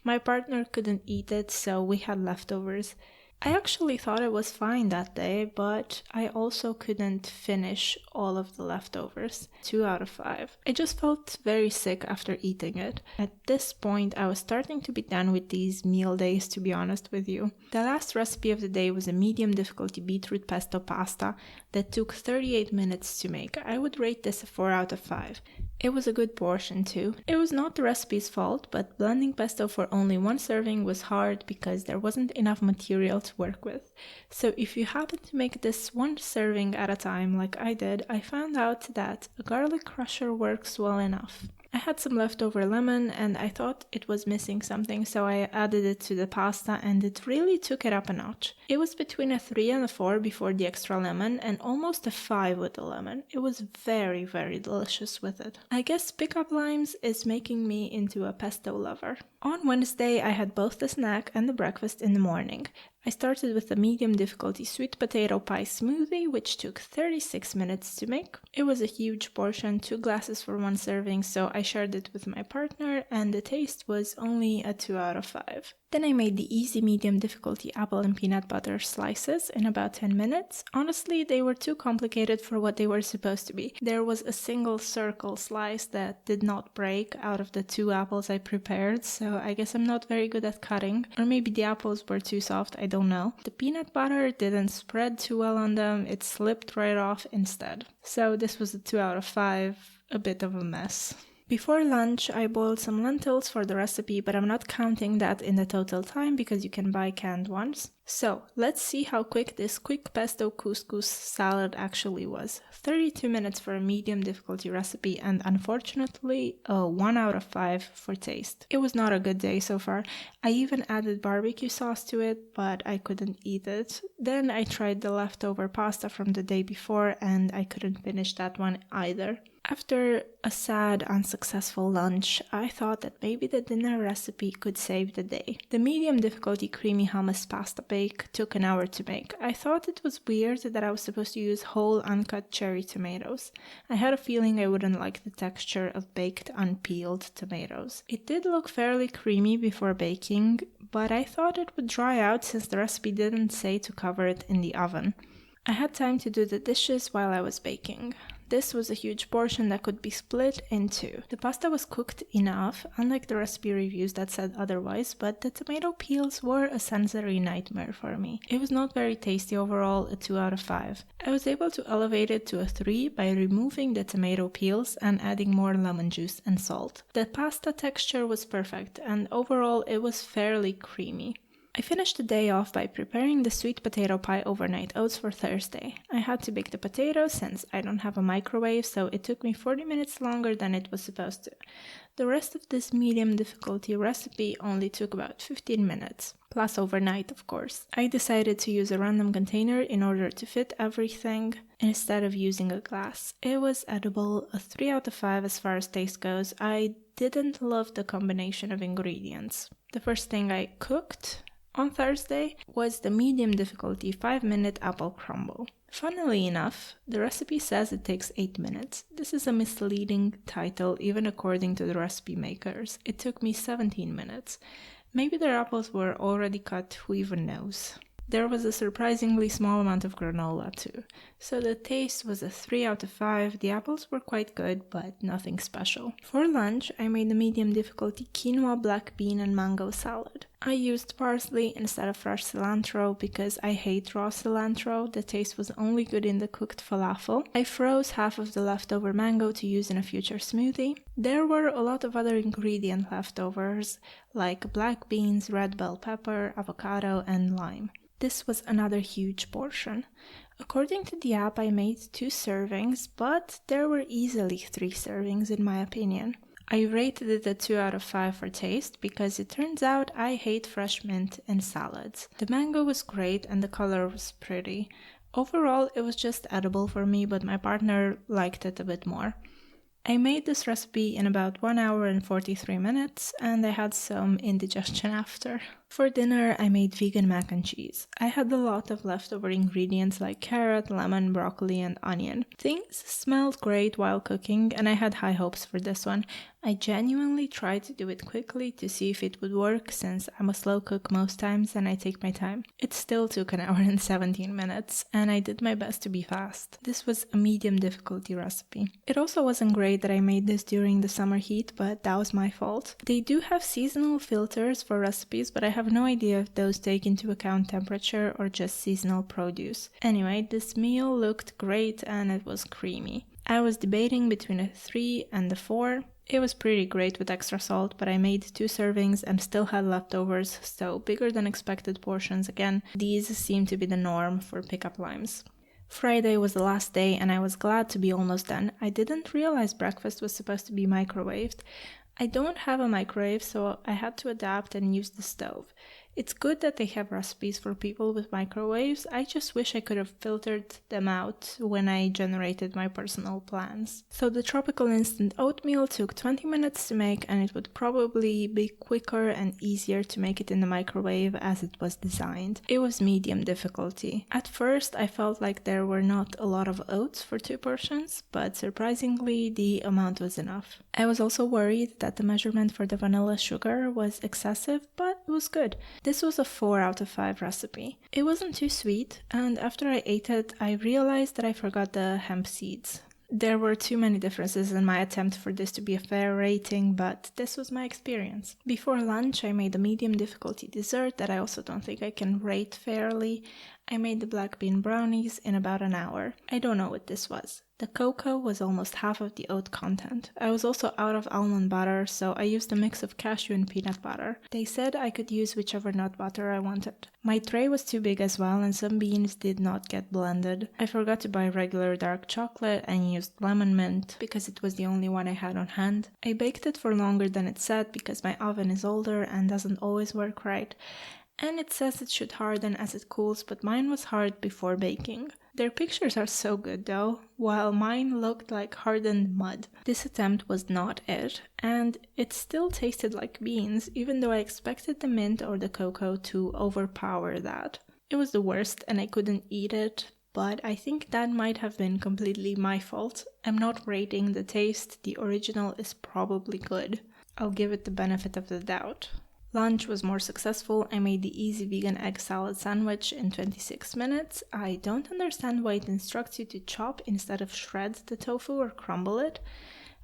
My partner couldn't eat it, so we had leftovers. I actually thought it was fine that day, but I also couldn't finish all of the leftovers. 2 out of 5. I just felt very sick after eating it. At this point, I was starting to be done with these meal days, to be honest with you. The last recipe of the day was a medium difficulty beetroot pesto pasta that took 38 minutes to make. I would rate this a 4 out of 5. It was a good portion too. It was not the recipe's fault, but blending pesto for only 1 serving was hard because there wasn't enough material to work with. So if you happen to make this 1 serving at a time like I did, I found out that a garlic crusher works well enough. I had some leftover lemon and I thought it was missing something, so I added it to the pasta and it really took it up a notch. It was between a 3 and a 4 before the extra lemon and almost a 5 with the lemon. It was very, very delicious with it. I guess pickup limes is making me into a pesto lover. On Wednesday, I had both the snack and the breakfast in the morning. I started with a medium difficulty sweet potato pie smoothie, which took 36 minutes to make. It was a huge portion, 2 glasses for 1 serving, so I shared it with my partner, and the taste was only a 2 out of 5. Then I made the easy medium difficulty apple and peanut butter slices in about 10 minutes. Honestly, they were too complicated for what they were supposed to be. There was a single circle slice that did not break out of the 2 apples I prepared, so I guess I'm not very good at cutting. Or maybe the apples were too soft, I don't know. The peanut butter didn't spread too well on them, it slipped right off instead. So this was a 2 out of 5, a bit of a mess. Before lunch, I boiled some lentils for the recipe, but I'm not counting that in the total time because you can buy canned ones. So, let's see how quick this quick pesto couscous salad actually was. 32 minutes for a medium difficulty recipe and unfortunately a 1 out of 5 for taste. It was not a good day so far. I even added barbecue sauce to it, but I couldn't eat it. Then I tried the leftover pasta from the day before and I couldn't finish that one either. After a sad, unsuccessful lunch, I thought that maybe the dinner recipe could save the day. The medium difficulty creamy hummus pasta bake took an hour to make. I thought it was weird that I was supposed to use whole uncut cherry tomatoes. I had a feeling I wouldn't like the texture of baked unpeeled tomatoes. It did look fairly creamy before baking, but I thought it would dry out since the recipe didn't say to cover it in the oven. I had time to do the dishes while I was baking. This was a huge portion that could be split in two. The pasta was cooked enough, unlike the recipe reviews that said otherwise, but the tomato peels were a sensory nightmare for me. It was not very tasty overall, a 2 out of 5. I was able to elevate it to a 3 by removing the tomato peels and adding more lemon juice and salt. The pasta texture was perfect, and overall it was fairly creamy. I finished the day off by preparing the sweet potato pie overnight oats for Thursday. I had to bake the potatoes since I don't have a microwave, so it took me 40 minutes longer than it was supposed to. The rest of this medium difficulty recipe only took about 15 minutes, plus overnight of course. I decided to use a random container in order to fit everything instead of using a glass. It was edible, a 3 out of 5 as far as taste goes. I didn't love the combination of ingredients. The first thing I cooked on Thursday was the medium difficulty 5-minute apple crumble. Funnily enough, the recipe says it takes 8 minutes. This is a misleading title even according to the recipe makers. It took me 17 minutes. Maybe their apples were already cut, who even knows. There was a surprisingly small amount of granola too. So the taste was a 3 out of 5. The apples were quite good, but nothing special. For lunch, I made a medium difficulty quinoa, black bean and mango salad. I used parsley instead of fresh cilantro because I hate raw cilantro. The taste was only good in the cooked falafel. I froze half of the leftover mango to use in a future smoothie. There were a lot of other ingredient leftovers like black beans, red bell pepper, avocado and lime. This was another huge portion. According to the app, I made 2 servings, but there were easily 3 servings in my opinion. I rated it a 2 out of 5 for taste because it turns out I hate fresh mint in salads. The mango was great and the color was pretty. Overall, it was just edible for me, but my partner liked it a bit more. I made this recipe in about 1 hour and 43 minutes and I had some indigestion after. For dinner, I made vegan mac and cheese. I had a lot of leftover ingredients like carrot, lemon, broccoli and onion. Things smelled great while cooking and I had high hopes for this one. I genuinely tried to do it quickly to see if it would work since I'm a slow cook most times and I take my time. It still took an hour and 17 minutes and I did my best to be fast. This was a medium difficulty recipe. It also wasn't great that I made this during the summer heat, but that was my fault. They do have seasonal filters for recipes, but I have no idea if those take into account temperature or just seasonal produce. Anyway, this meal looked great and it was creamy. I was debating between a 3 and a 4. It was pretty great with extra salt, but I made 2 servings and still had leftovers, so bigger than expected portions again. These seem to be the norm for pickup limes. Friday was the last day and I was glad to be almost done. I didn't realize breakfast was supposed to be microwaved. I don't have a microwave, so I had to adapt and use the stove. It's good that they have recipes for people with microwaves. I just wish I could have filtered them out when I generated my personal plans. So the tropical instant oatmeal took 20 minutes to make and it would probably be quicker and easier to make it in the microwave as it was designed. It was medium difficulty. At first I felt like there were not a lot of oats for 2 portions, but surprisingly the amount was enough. I was also worried that the measurement for the vanilla sugar was excessive, but it was good. This was a 4 out of 5 recipe. It wasn't too sweet, and after I ate it, I realized that I forgot the hemp seeds. There were too many differences in my attempt for this to be a fair rating, but this was my experience. Before lunch, I made a medium difficulty dessert that I also don't think I can rate fairly. I made the black bean brownies in about an hour. I don't know what this was. The cocoa was almost half of the oat content. I was also out of almond butter, so I used a mix of cashew and peanut butter. They said I could use whichever nut butter I wanted. My tray was too big as well, and some beans did not get blended. I forgot to buy regular dark chocolate and used lemon mint because it was the only one I had on hand. I baked it for longer than it said because my oven is older and doesn't always work right. And it says it should harden as it cools, but mine was hard before baking. Their pictures are so good though, while mine looked like hardened mud. This attempt was not it, and it still tasted like beans, even though I expected the mint or the cocoa to overpower that. It was the worst and I couldn't eat it, but I think that might have been completely my fault. I'm not rating the taste, the original is probably good. I'll give it the benefit of the doubt. Lunch was more successful. I made the easy vegan egg salad sandwich in 26 minutes. I don't understand why it instructs you to chop instead of shred the tofu or crumble it.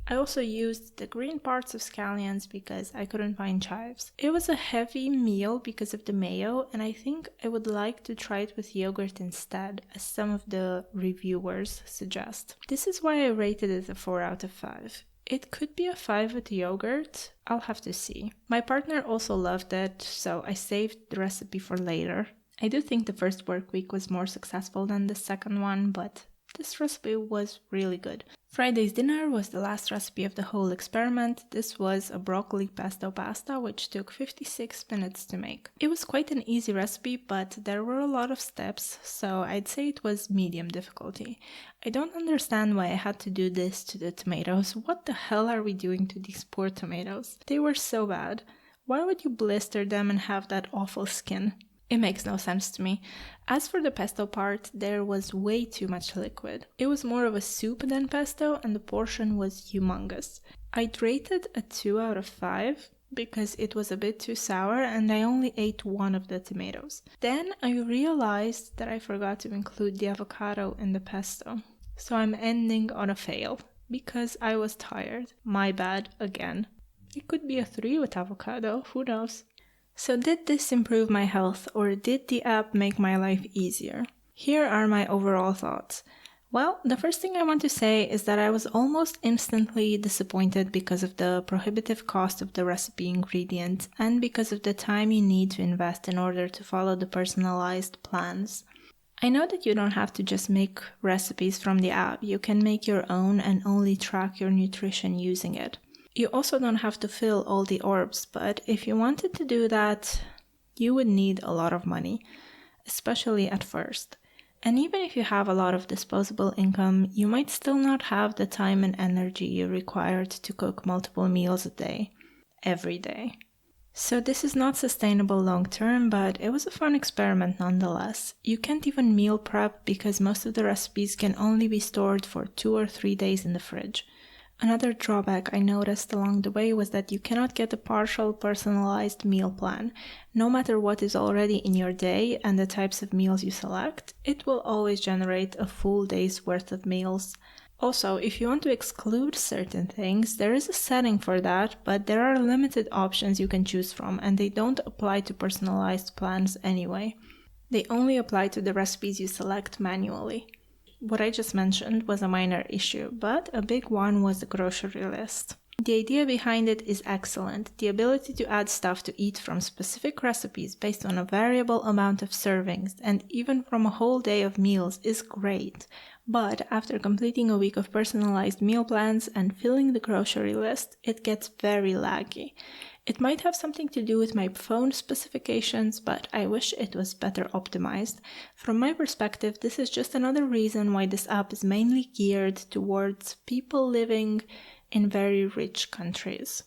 I also used the green parts of scallions because I couldn't find chives. It was a heavy meal because of the mayo, and I think I would like to try it with yogurt instead, as some of the reviewers suggest. This is why I rated it a 4 out of 5. It could be a 5 with yogurt. I'll have to see. My partner also loved it, so I saved the recipe for later. I do think the first work week was more successful than the second one, but this recipe was really good. Friday's dinner was the last recipe of the whole experiment. This was a broccoli pesto pasta, which took 56 minutes to make. It was quite an easy recipe, but there were a lot of steps, so I'd say it was medium difficulty. I don't understand why I had to do this to the tomatoes. What the hell are we doing to these poor tomatoes? They were so bad. Why would you blister them and have that awful skin? It makes no sense to me. As for the pesto part, there was way too much liquid. It was more of a soup than pesto, and the portion was humongous. I'd rate it a 2 out of 5 because it was a bit too sour and I only ate one of the tomatoes. Then I realized that I forgot to include the avocado in the pesto. So I'm ending on a fail because I was tired. My bad again. It could be a 3 with avocado, who knows? So did this improve my health, or did the app make my life easier? Here are my overall thoughts. Well, the first thing I want to say is that I was almost instantly disappointed because of the prohibitive cost of the recipe ingredients and because of the time you need to invest in order to follow the personalized plans. I know that you don't have to just make recipes from the app. You can make your own and only track your nutrition using it. You also don't have to fill all the orbs, but if you wanted to do that, you would need a lot of money, especially at first. And even if you have a lot of disposable income, you might still not have the time and energy you required to cook multiple meals a day, every day. So this is not sustainable long term, but it was a fun experiment nonetheless. You can't even meal prep because most of the recipes can only be stored for 2 or 3 days in the fridge. Another drawback I noticed along the way was that you cannot get a partial personalized meal plan. No matter what is already in your day and the types of meals you select, it will always generate a full day's worth of meals. Also, if you want to exclude certain things, there is a setting for that, but there are limited options you can choose from, and they don't apply to personalized plans anyway. They only apply to the recipes you select manually. What I just mentioned was a minor issue, but a big one was the grocery list. The idea behind it is excellent. The ability to add stuff to eat from specific recipes based on a variable amount of servings and even from a whole day of meals is great. But after completing a week of personalized meal plans and filling the grocery list, it gets very laggy. It might have something to do with my phone specifications, but I wish it was better optimized. From my perspective, this is just another reason why this app is mainly geared towards people living in very rich countries.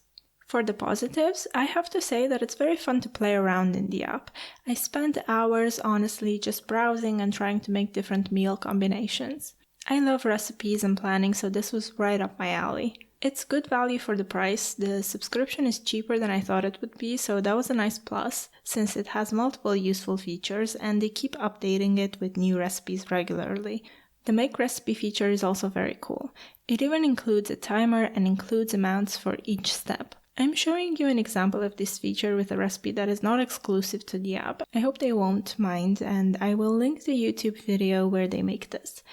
For the positives, I have to say that it's very fun to play around in the app. I spent hours honestly just browsing and trying to make different meal combinations. I love recipes and planning, so this was right up my alley. It's good value for the price. The subscription is cheaper than I thought it would be, so that was a nice plus since it has multiple useful features and they keep updating it with new recipes regularly. The make recipe feature is also very cool. It even includes a timer and includes amounts for each step. I'm showing you an example of this feature with a recipe that is not exclusive to the app. I hope they won't mind, and I will link the YouTube video where they make this.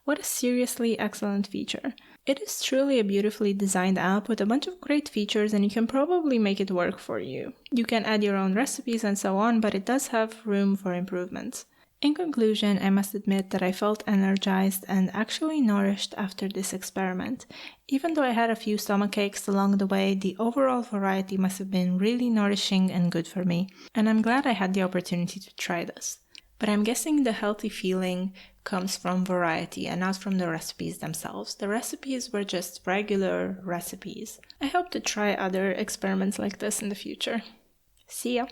What a seriously excellent feature. It is truly a beautifully designed app with a bunch of great features, and you can probably make it work for you. You can add your own recipes and so on, but it does have room for improvements. In conclusion, I must admit that I felt energized and actually nourished after this experiment. Even though I had a few stomach aches along the way, the overall variety must have been really nourishing and good for me, and I'm glad I had the opportunity to try this. But I'm guessing the healthy feeling comes from variety and not from the recipes themselves. The recipes were just regular recipes. I hope to try other experiments like this in the future. See ya!